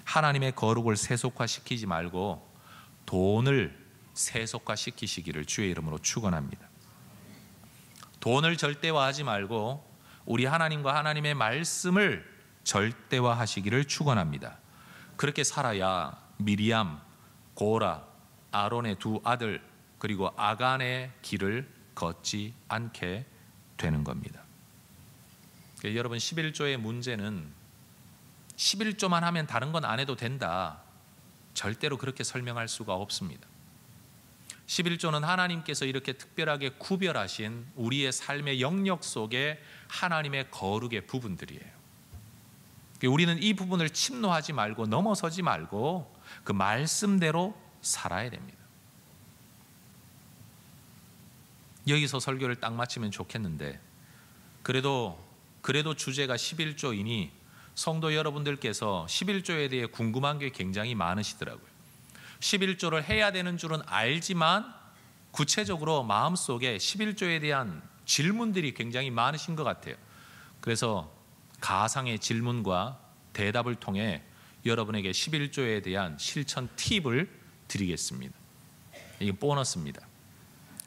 하나님의 거룩을 세속화시키지 말고 돈을 세속화시키시기를 주의 이름으로 축원합니다. 돈을 절대화하지 말고 우리 하나님과 하나님의 말씀을 절대화하시기를 축원합니다. 그렇게 살아야 미리암, 고라, 아론의 두 아들 그리고 아간의 길을 걷지 않게 되는 겁니다. 여러분, 11조의 문제는 11조만 하면 다른 건 안 해도 된다, 절대로 그렇게 설명할 수가 없습니다. 11조는 하나님께서 이렇게 특별하게 구별하신 우리의 삶의 영역 속에 하나님의 거룩의 부분들이에요. 우리는 이 부분을 침노하지 말고 넘어서지 말고 그 말씀대로 살아야 됩니다. 여기서 설교를 딱 마치면 좋겠는데 그래도 주제가 11조이니 성도 여러분들께서 11조에 대해 궁금한 게 굉장히 많으시더라고요. 11조를 해야 되는 줄은 알지만 구체적으로 마음속에 11조에 대한 질문들이 굉장히 많으신 것 같아요. 그래서 가상의 질문과 대답을 통해 여러분에게 11조에 대한 실천 팁을 드리겠습니다. 이게 보너스입니다.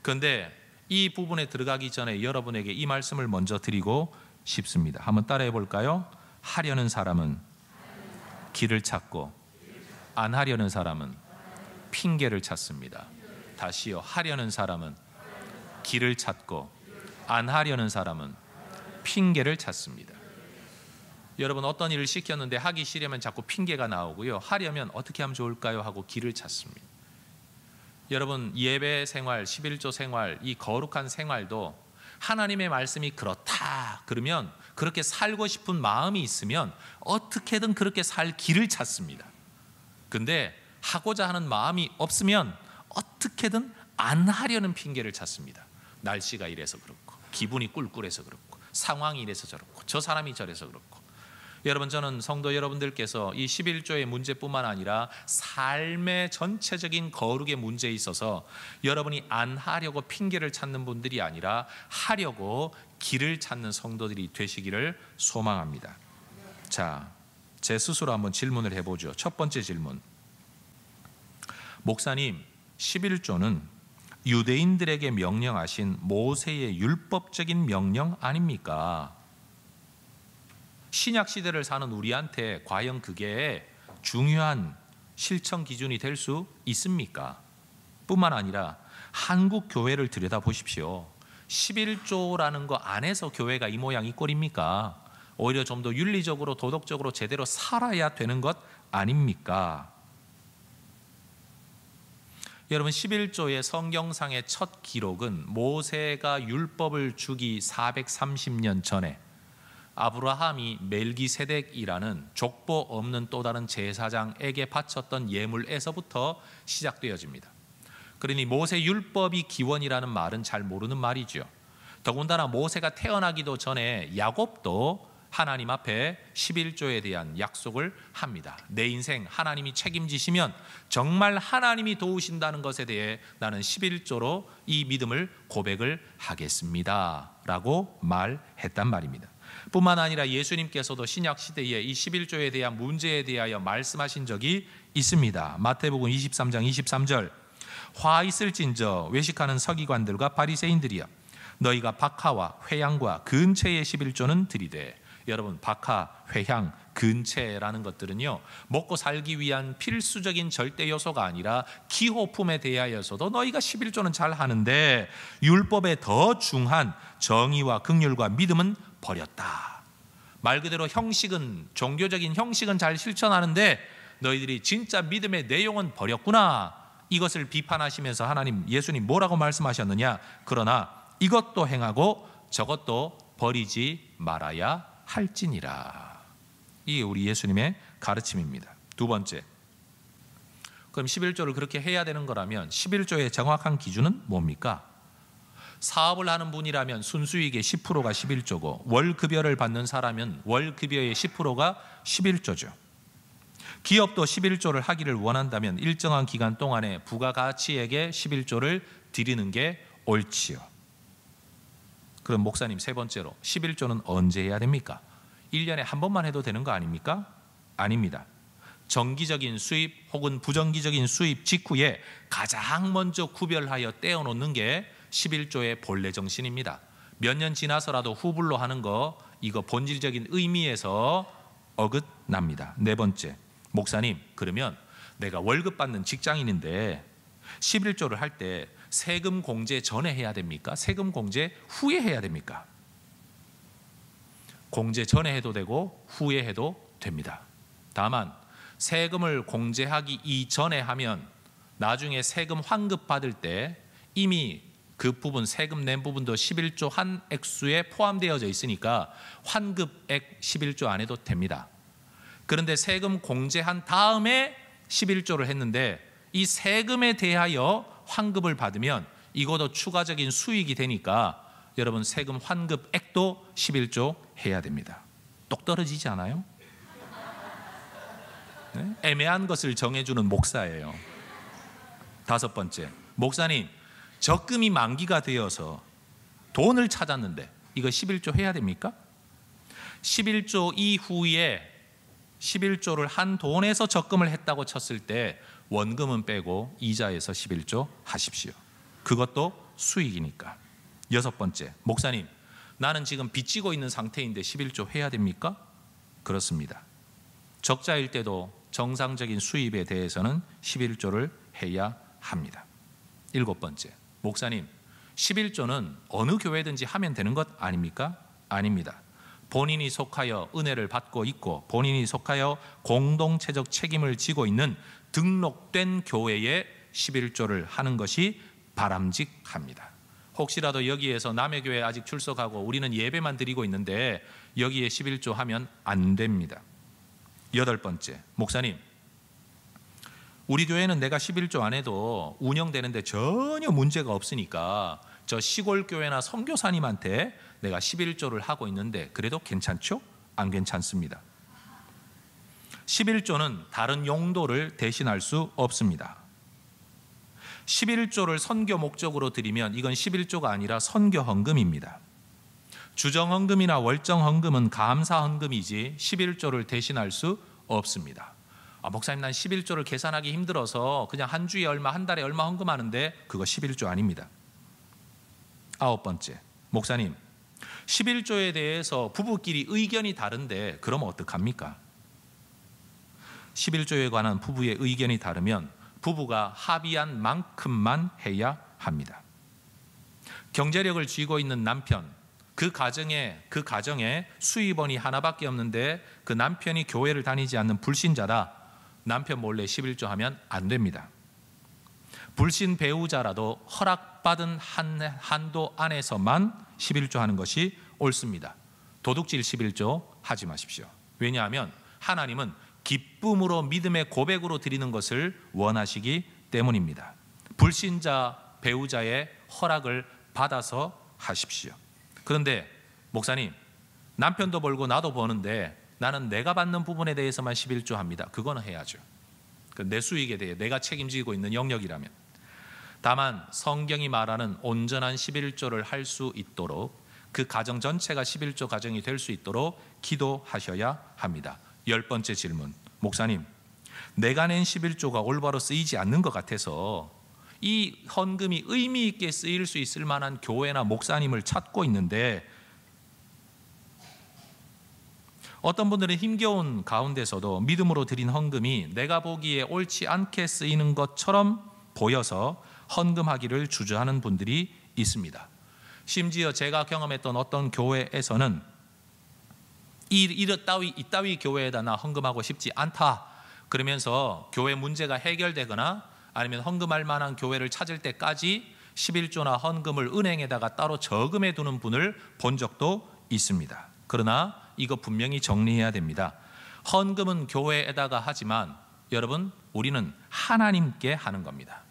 그런데 이 부분에 들어가기 전에 여러분에게 이 말씀을 먼저 드리고 싶습니다. 한번 따라해 볼까요? 하려는 사람은 길을 찾고 안 하려는 사람은 핑계를 찾습니다. 다시요. 하려는 사람은 길을 찾고 안 하려는 사람은 핑계를 찾습니다. 여러분, 어떤 일을 시켰는데 하기 싫으면 자꾸 핑계가 나오고요. 하려면 어떻게 하면 좋을까요? 하고 길을 찾습니다. 여러분, 예배 생활, 11조 생활, 이 거룩한 생활도 하나님의 말씀이 그렇다 그러면 그렇게 살고 싶은 마음이 있으면 어떻게든 그렇게 살 길을 찾습니다. 근데 하고자 하는 마음이 없으면 어떻게든 안 하려는 핑계를 찾습니다. 날씨가 이래서 그렇고, 기분이 꿀꿀해서 그렇고, 상황이 이래서 저렇고, 저 사람이 저래서 그렇고. 여러분, 저는 성도 여러분들께서 이 11조의 문제뿐만 아니라 삶의 전체적인 거룩의 문제에 있어서 여러분이 안 하려고 핑계를 찾는 분들이 아니라 하려고 길을 찾는 성도들이 되시기를 소망합니다. 자, 제 스스로 한번 질문을 해보죠. 첫 번째 질문. 목사님, 11조는 유대인들에게 명령하신 모세의 율법적인 명령 아닙니까? 신약 시대를 사는 우리한테 과연 그게 중요한 실천 기준이 될 수 있습니까? 뿐만 아니라 한국 교회를 들여다보십시오. 11조라는 거 안에서 교회가 이 모양 이 꼴입니까? 오히려 좀 더 윤리적으로 도덕적으로 제대로 살아야 되는 것 아닙니까? 여러분, 11조의 성경상의 첫 기록은 모세가 율법을 주기 430년 전에 아브라함이 멜기세덱이라는 족보 없는 또 다른 제사장에게 바쳤던 예물에서부터 시작되어집니다. 그러니 모세 율법이 기원이라는 말은 잘 모르는 말이죠. 더군다나 모세가 태어나기도 전에 야곱도 하나님 앞에 11조에 대한 약속을 합니다. 내 인생 하나님이 책임지시면 정말 하나님이 도우신다는 것에 대해 나는 11조로 이 믿음을 고백을 하겠습니다 라고 말했단 말입니다. 뿐만 아니라 예수님께서도 신약 시대에 이 11조에 대한 문제에 대하여 말씀하신 적이 있습니다. 마태복음 23장 23절, 화 있을진저 외식하는 서기관들과 바리새인들이여, 너희가 박하와 회향과 근채의 11조는 드리되. 여러분, 박하, 회향, 근채라는 것들은요, 먹고 살기 위한 필수적인 절대 요소가 아니라 기호품에 대하여서도 너희가 11조는 잘 하는데 율법에 더 중한 정의와 긍휼과 믿음은 버렸다. 말 그대로 형식은, 종교적인 형식은 잘 실천하는데 너희들이 진짜 믿음의 내용은 버렸구나. 이것을 비판하시면서 하나님, 예수님 뭐라고 말씀하셨느냐? 그러나 이것도 행하고 저것도 버리지 말아야 할지니라. 이게 우리 예수님의 가르침입니다. 두 번째, 그럼 11조를 그렇게 해야 되는 거라면 11조의 정확한 기준은 뭡니까? 사업을 하는 분이라면 순수익의 10%가 11조고, 월급여를 받는 사람은 월급여의 10%가 11조죠. 기업도 11조를 하기를 원한다면 일정한 기간 동안에 부가가치액의 11조를 드리는 게 옳지요. 그럼 목사님, 세 번째로 11조는 언제 해야 됩니까? 1년에 한 번만 해도 되는 거 아닙니까? 아닙니다. 정기적인 수입 혹은 부정기적인 수입 직후에 가장 먼저 구별하여 떼어놓는 게 11조의 본래 정신입니다. 몇 년 지나서라도 후불로 하는 거, 이거 본질적인 의미에서 어긋납니다. 네 번째, 목사님, 그러면 내가 월급 받는 직장인인데 11조를 할 때 세금 공제 전에 해야 됩니까? 세금 공제 후에 해야 됩니까? 공제 전에 해도 되고 후에 해도 됩니다. 다만 세금을 공제하기 이전에 하면 나중에 세금 환급 받을 때 이미 그 부분, 세금 낸 부분도 11조 한 액수에 포함되어져 있으니까 환급액 11조 안 해도 됩니다. 그런데 세금 공제한 다음에 11조를 했는데 이 세금에 대하여 환급을 받으면 이것도 추가적인 수익이 되니까 여러분, 세금 환급액도 11조 해야 됩니다. 똑 떨어지지 않아요? 네? 애매한 것을 정해주는 목사예요. 다섯 번째, 목사님, 적금이 만기가 되어서 돈을 찾았는데 이거 11조 해야 됩니까? 11조 이후에 11조를 한 돈에서 적금을 했다고 쳤을 때 원금은 빼고 이자에서 11조 하십시오. 그것도 수익이니까. 여섯 번째, 목사님, 나는 지금 빚지고 있는 상태인데 11조 해야 됩니까? 그렇습니다. 적자일 때도 정상적인 수입에 대해서는 11조를 해야 합니다. 일곱 번째, 목사님, 11조는 어느 교회든지 하면 되는 것 아닙니까? 아닙니다. 본인이 속하여 은혜를 받고 있고 본인이 속하여 공동체적 책임을 지고 있는 등록된 교회에 11조를 하는 것이 바람직합니다. 혹시라도 여기에서 남의 교회 아직 출석하고 우리는 예배만 드리고 있는데 여기에 11조 하면 안 됩니다. 여덟 번째, 목사님, 우리 교회는 내가 11조 안 해도 운영되는데 전혀 문제가 없으니까 저 시골 교회나 선교사님한테 내가 11조를 하고 있는데 그래도 괜찮죠? 안 괜찮습니다. 11조는 다른 용도를 대신할 수 없습니다. 11조를 선교 목적으로 드리면 이건 11조가 아니라 선교 헌금입니다. 주정 헌금이나 월정 헌금은 감사 헌금이지 11조를 대신할 수 없습니다. 목사님, 난 11조를 계산하기 힘들어서 그냥 한 주에 얼마, 한 달에 얼마 헌금하는데 그거 11조 아닙니다. 아홉 번째, 목사님, 11조에 대해서 부부끼리 의견이 다른데 그럼 어떡합니까? 11조에 관한 부부의 의견이 다르면 부부가 합의한 만큼만 해야 합니다. 경제력을 쥐고 있는 남편, 그 가정에 수입원이 하나밖에 없는데 그 남편이 교회를 다니지 않는 불신자라 남편 몰래 11조 하면 안 됩니다. 불신 배우자라도 허락받은 한도 안에서만 11조 하는 것이 옳습니다. 도둑질 11조 하지 마십시오. 왜냐하면 하나님은 기쁨으로 믿음의 고백으로 드리는 것을 원하시기 때문입니다. 불신자 배우자의 허락을 받아서 하십시오. 그런데 목사님, 남편도 벌고 나도 버는데 나는 내가 받는 부분에 대해서만 11조 합니다. 그거는 해야죠. 내 수익에 대해 내가 책임지고 있는 영역이라면. 다만 성경이 말하는 온전한 11조를 할 수 있도록, 그 가정 전체가 11조 가정이 될 수 있도록 기도하셔야 합니다. 10번째 질문, 목사님, 내가 낸 11조가 올바로 쓰이지 않는 것 같아서 이 헌금이 의미 있게 쓰일 수 있을 만한 교회나 목사님을 찾고 있는데, 어떤 분들은 힘겨운 가운데서도 믿음으로 드린 헌금이 내가 보기에 옳지 않게 쓰이는 것처럼 보여서 헌금하기를 주저하는 분들이 있습니다. 심지어 제가 경험했던 어떤 교회에서는 이따위 교회에다 나 헌금하고 싶지 않다 그러면서 교회 문제가 해결되거나 아니면 헌금할 만한 교회를 찾을 때까지 11조나 헌금을 은행에다가 따로 저금해 두는 분을 본 적도 있습니다. 그러나 이거 분명히 정리해야 됩니다. 헌금은 교회에다가 하지만 여러분, 우리는 하나님께 하는 겁니다.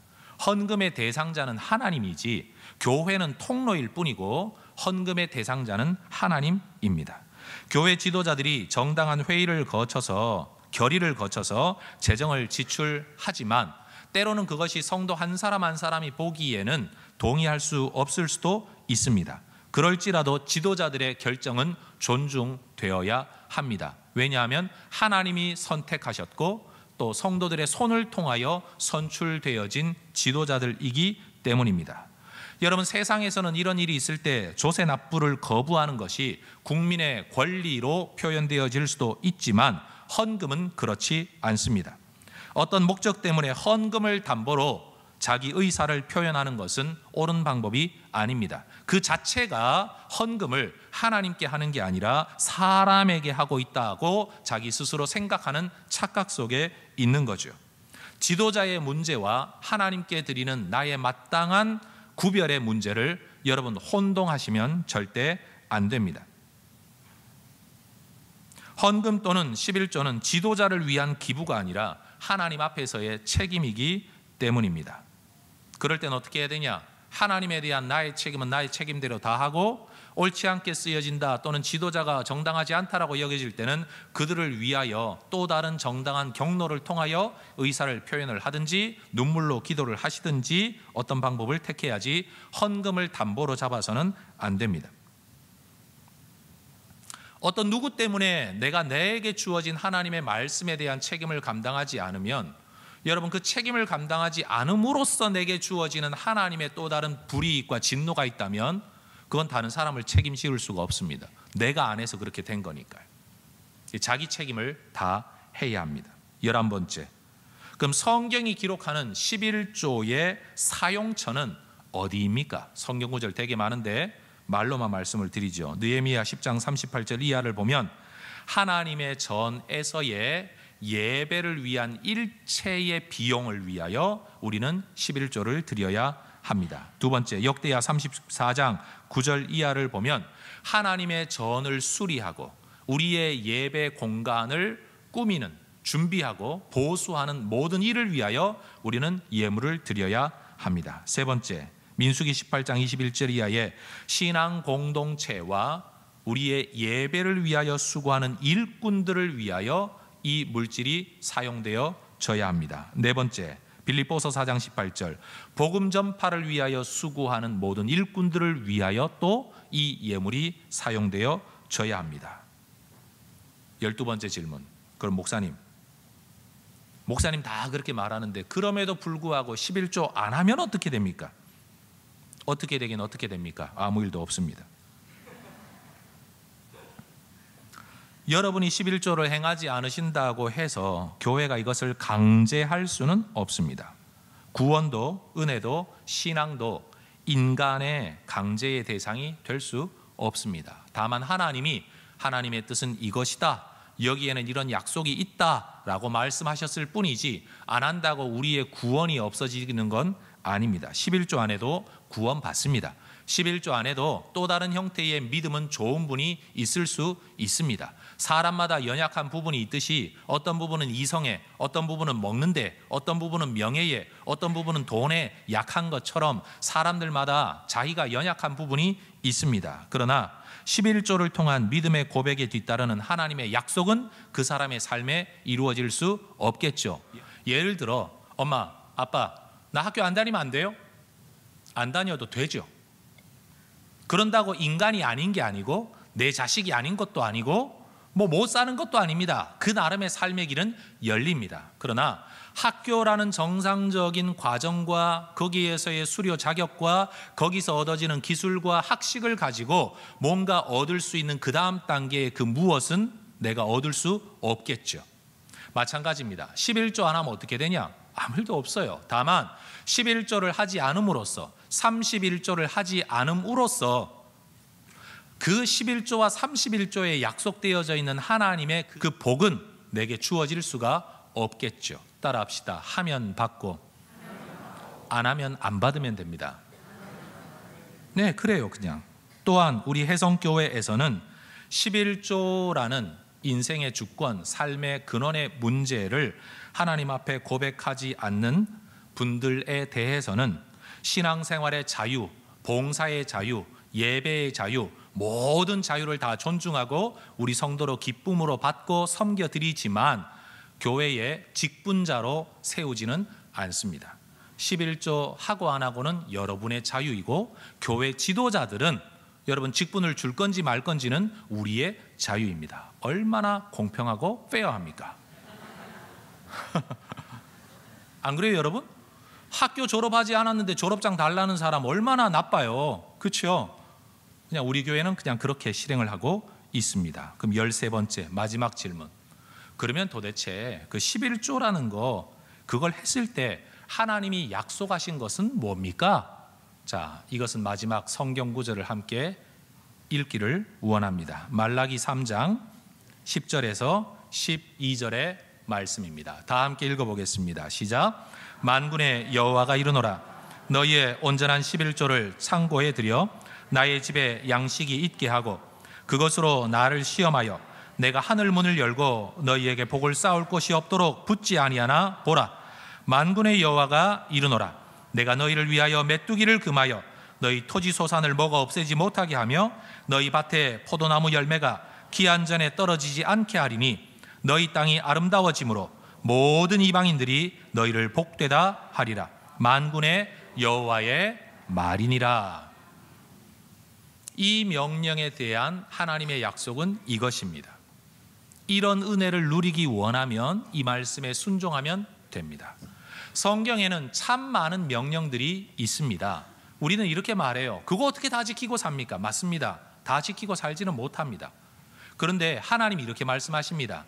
헌금의 대상자는 하나님이지 교회는 통로일 뿐이고 헌금의 대상자는 하나님입니다. 교회 지도자들이 정당한 회의를 거쳐서, 결의를 거쳐서 재정을 지출하지만 때로는 그것이 성도 한 사람 한 사람이 보기에는 동의할 수 없을 수도 있습니다. 그럴지라도 지도자들의 결정은 존중되어야 합니다. 왜냐하면 하나님이 선택하셨고 또 성도들의 손을 통하여 선출되어진 지도자들이기 때문입니다. 여러분, 세상에서는 이런 일이 있을 때 조세 납부를 거부하는 것이 국민의 권리로 표현되어질 수도 있지만 헌금은 그렇지 않습니다. 어떤 목적 때문에 헌금을 담보로 자기 의사를 표현하는 것은 옳은 방법이 아닙니다. 그 자체가 헌금을 하나님께 하는 게 아니라 사람에게 하고 있다고 자기 스스로 생각하는 착각 속에 있는 거죠. 지도자의 문제와 하나님께 드리는 나의 마땅한 구별의 문제를 여러분 혼동하시면 절대 안 됩니다. 헌금 또는 11조는 지도자를 위한 기부가 아니라 하나님 앞에서의 책임이기 때문입니다. 그럴 땐 어떻게 해야 되냐? 하나님에 대한 나의 책임은 나의 책임대로 다 하고, 옳지 않게 쓰여진다 또는 지도자가 정당하지 않다라고 여겨질 때는 그들을 위하여 또 다른 정당한 경로를 통하여 의사를 표현을 하든지 눈물로 기도를 하시든지 어떤 방법을 택해야지 헌금을 담보로 잡아서는 안 됩니다. 어떤 누구 때문에 내게 주어진 하나님의 말씀에 대한 책임을 감당하지 않으면 여러분, 그 책임을 감당하지 않음으로써 내게 주어지는 하나님의 또 다른 불이익과 진노가 있다면 그건 다른 사람을 책임지을 수가 없습니다. 내가 안 해서 그렇게 된 거니까요. 자기 책임을 다 해야 합니다. 11번째, 그럼 성경이 기록하는 11조의 사용처는 어디입니까? 성경 구절 되게 많은데 말로만 말씀을 드리죠. 느헤미야 10장 38절 이하를 보면 하나님의 전에서의 예배를 위한 일체의 비용을 위하여 우리는 11조를 드려야 합니다. 두 번째, 역대하 34장 9절 이하를 보면 하나님의 전을 수리하고 우리의 예배 공간을 꾸미는, 준비하고 보수하는 모든 일을 위하여 우리는 예물을 드려야 합니다. 세 번째, 민수기 18장 21절 이하에 신앙 공동체와 우리의 예배를 위하여 수고하는 일꾼들을 위하여 이 물질이 사용되어져야 합니다. 네 번째, 빌립보서 4장 18절 복음 전파를 위하여 수고하는 모든 일꾼들을 위하여 또 이 예물이 사용되어져야 합니다. 12번째 질문, 그럼 목사님 다 그렇게 말하는데 그럼에도 불구하고 11조 안 하면 어떻게 됩니까? 어떻게 되긴 어떻게 됩니까? 아무 일도 없습니다. 여러분이 11조를 행하지 않으신다고 해서 교회가 이것을 강제할 수는 없습니다. 구원도 은혜도 신앙도 인간의 강제의 대상이 될 수 없습니다. 다만 하나님의 뜻은 이것이다, 여기에는 이런 약속이 있다라고 말씀하셨을 뿐이지 안 한다고 우리의 구원이 없어지는 건 아닙니다. 11조 안에도 구원 받습니다. 11조 안에도 또 다른 형태의 믿음은 좋은 분이 있을 수 있습니다. 사람마다 연약한 부분이 있듯이 어떤 부분은 이성에, 어떤 부분은 먹는데, 어떤 부분은 명예에, 어떤 부분은 돈에 약한 것처럼 사람들마다 자기가 연약한 부분이 있습니다. 그러나 11조를 통한 믿음의 고백에 뒤따르는 하나님의 약속은 그 사람의 삶에 이루어질 수 없겠죠. 예를 들어 엄마, 아빠, 나 학교 안 다니면 안 돼요? 안 다녀도 되죠. 그런다고 인간이 아닌 게 아니고 내 자식이 아닌 것도 아니고 못 사는 것도 아닙니다. 그 나름의 삶의 길은 열립니다. 그러나 학교라는 정상적인 과정과 거기에서의 수료 자격과 거기서 얻어지는 기술과 학식을 가지고 뭔가 얻을 수 있는 그 다음 단계의 그 무엇은 내가 얻을 수 없겠죠. 마찬가지입니다. 11조 안 하면 어떻게 되냐? 아무 일도 없어요. 다만 11조를 하지 않음으로써 31조를 하지 않음으로써 그 11조와 31조에 약속되어져 있는 하나님의 그 복은 내게 주어질 수가 없겠죠. 따라합시다. 하면 받고 안 하면 안 받으면 됩니다. 네, 그래요. 그냥. 또한 우리 혜성교회에서는 11조라는 인생의 주권, 삶의 근원의 문제를 하나님 앞에 고백하지 않는 분들에 대해서는 신앙생활의 자유, 봉사의 자유, 예배의 자유, 모든 자유를 다 존중하고 우리 성도로 기쁨으로 받고 섬겨드리지만 교회의 직분자로 세우지는 않습니다. 11조 하고 안 하고는 여러분의 자유이고 교회 지도자들은 여러분 직분을 줄 건지 말 건지는 우리의 자유입니다. 얼마나 공평하고 페어합니까? 안 그래요, 여러분? 학교 졸업하지 않았는데 졸업장 달라는 사람 얼마나 나빠요. 그렇죠? 그냥 우리 교회는 그냥 그렇게 실행을 하고 있습니다. 그럼 13번째 마지막 질문. 그러면 도대체 그 11조라는 거 그걸 했을 때 하나님이 약속하신 것은 뭡니까? 자, 이것은 마지막 성경 구절을 함께 읽기를 원합니다. 말라기 3장 10절에서 12절의 말씀입니다. 다 함께 읽어보겠습니다. 시작. 만군의 여호와가 이르노라. 너희의 온전한 11조를 창고에 들여 나의 집에 양식이 있게 하고 그것으로 나를 시험하여 내가 하늘 문을 열고 너희에게 복을 쌓을 곳이 없도록 붙지 아니하나 보라. 만군의 여호와가 이르노라. 내가 너희를 위하여 메뚜기를 금하여 너희 토지 소산을 먹어 없애지 못하게 하며 너희 밭에 포도나무 열매가 기한 전에 떨어지지 않게 하리니 너희 땅이 아름다워짐으로 모든 이방인들이 너희를 복되다 하리라. 만군의 여호와의 말이니라. 이 명령에 대한 하나님의 약속은 이것입니다. 이런 은혜를 누리기 원하면 이 말씀에 순종하면 됩니다. 성경에는 참 많은 명령들이 있습니다. 우리는 이렇게 말해요. 그거 어떻게 다 지키고 삽니까? 맞습니다. 다 지키고 살지는 못합니다. 그런데 하나님이 이렇게 말씀하십니다.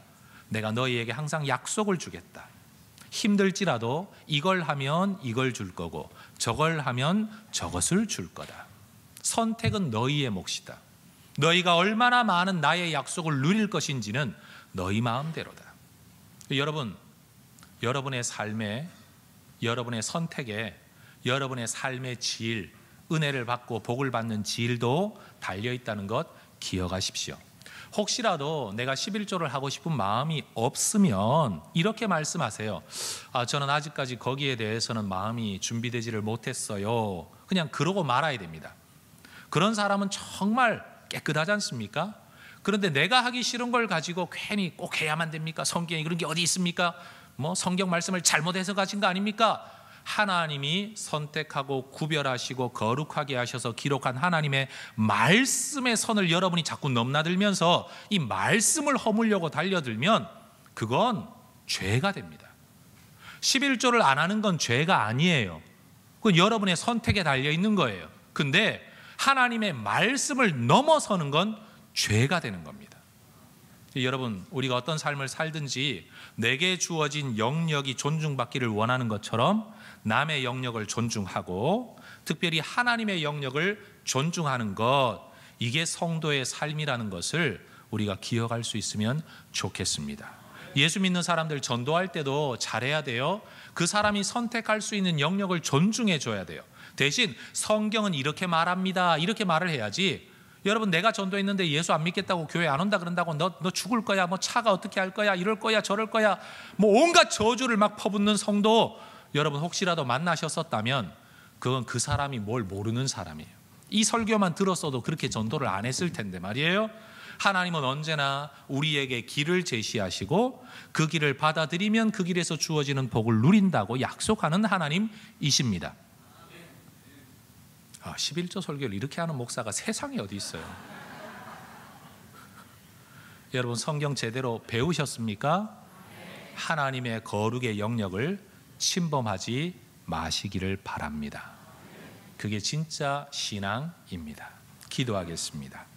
내가 너희에게 항상 약속을 주겠다. 힘들지라도 이걸 하면 이걸 줄 거고 저걸 하면 저것을 줄 거다. 선택은 너희의 몫이다. 너희가 얼마나 많은 나의 약속을 누릴 것인지는 너희 마음대로다. 여러분, 여러분의 삶에, 여러분의 선택에, 여러분의 삶의 질, 은혜를 받고 복을 받는 질도 달려있다는 것 기억하십시오. 혹시라도 내가 11조를 하고 싶은 마음이 없으면 이렇게 말씀하세요. 저는 아직까지 거기에 대해서는 마음이 준비되지를 못했어요. 그냥 그러고 말아야 됩니다. 그런 사람은 정말 깨끗하지 않습니까? 그런데 내가 하기 싫은 걸 가지고 괜히 꼭 해야만 됩니까? 성경에 그런 게 어디 있습니까? 성경 말씀을 잘못 해석하신 거 아닙니까? 하나님이 선택하고 구별하시고 거룩하게 하셔서 기록한 하나님의 말씀의 선을 여러분이 자꾸 넘나들면서 이 말씀을 허물려고 달려들면 그건 죄가 됩니다. 11조를 안 하는 건 죄가 아니에요. 그건 여러분의 선택에 달려있는 거예요. 근데 하나님의 말씀을 넘어서는 건 죄가 되는 겁니다. 여러분, 우리가 어떤 삶을 살든지 내게 주어진 영역이 존중받기를 원하는 것처럼 남의 영역을 존중하고 특별히 하나님의 영역을 존중하는 것, 이게 성도의 삶이라는 것을 우리가 기억할 수 있으면 좋겠습니다. 예수 믿는 사람들 전도할 때도 잘해야 돼요. 그 사람이 선택할 수 있는 영역을 존중해 줘야 돼요. 대신 성경은 이렇게 말합니다, 이렇게 말을 해야지, 여러분 내가 전도했는데 예수 안 믿겠다고 교회 안 온다 그런다고 너 죽을 거야, 뭐 차가 어떻게 할 거야, 이럴 거야 저럴 거야, 뭐 온갖 저주를 막 퍼붓는 성도 여러분 혹시라도 만나셨었다면 그건 그 사람이 뭘 모르는 사람이에요. 이 설교만 들었어도 그렇게 전도를 안 했을 텐데 말이에요. 하나님은 언제나 우리에게 길을 제시하시고 그 길을 받아들이면 그 길에서 주어지는 복을 누린다고 약속하는 하나님이십니다. 11조 설교를 이렇게 하는 목사가 세상에 어디 있어요? 여러분 성경 제대로 배우셨습니까? 하나님의 거룩의 영역을 침범하지 마시기를 바랍니다. 그게 진짜 신앙입니다. 기도하겠습니다.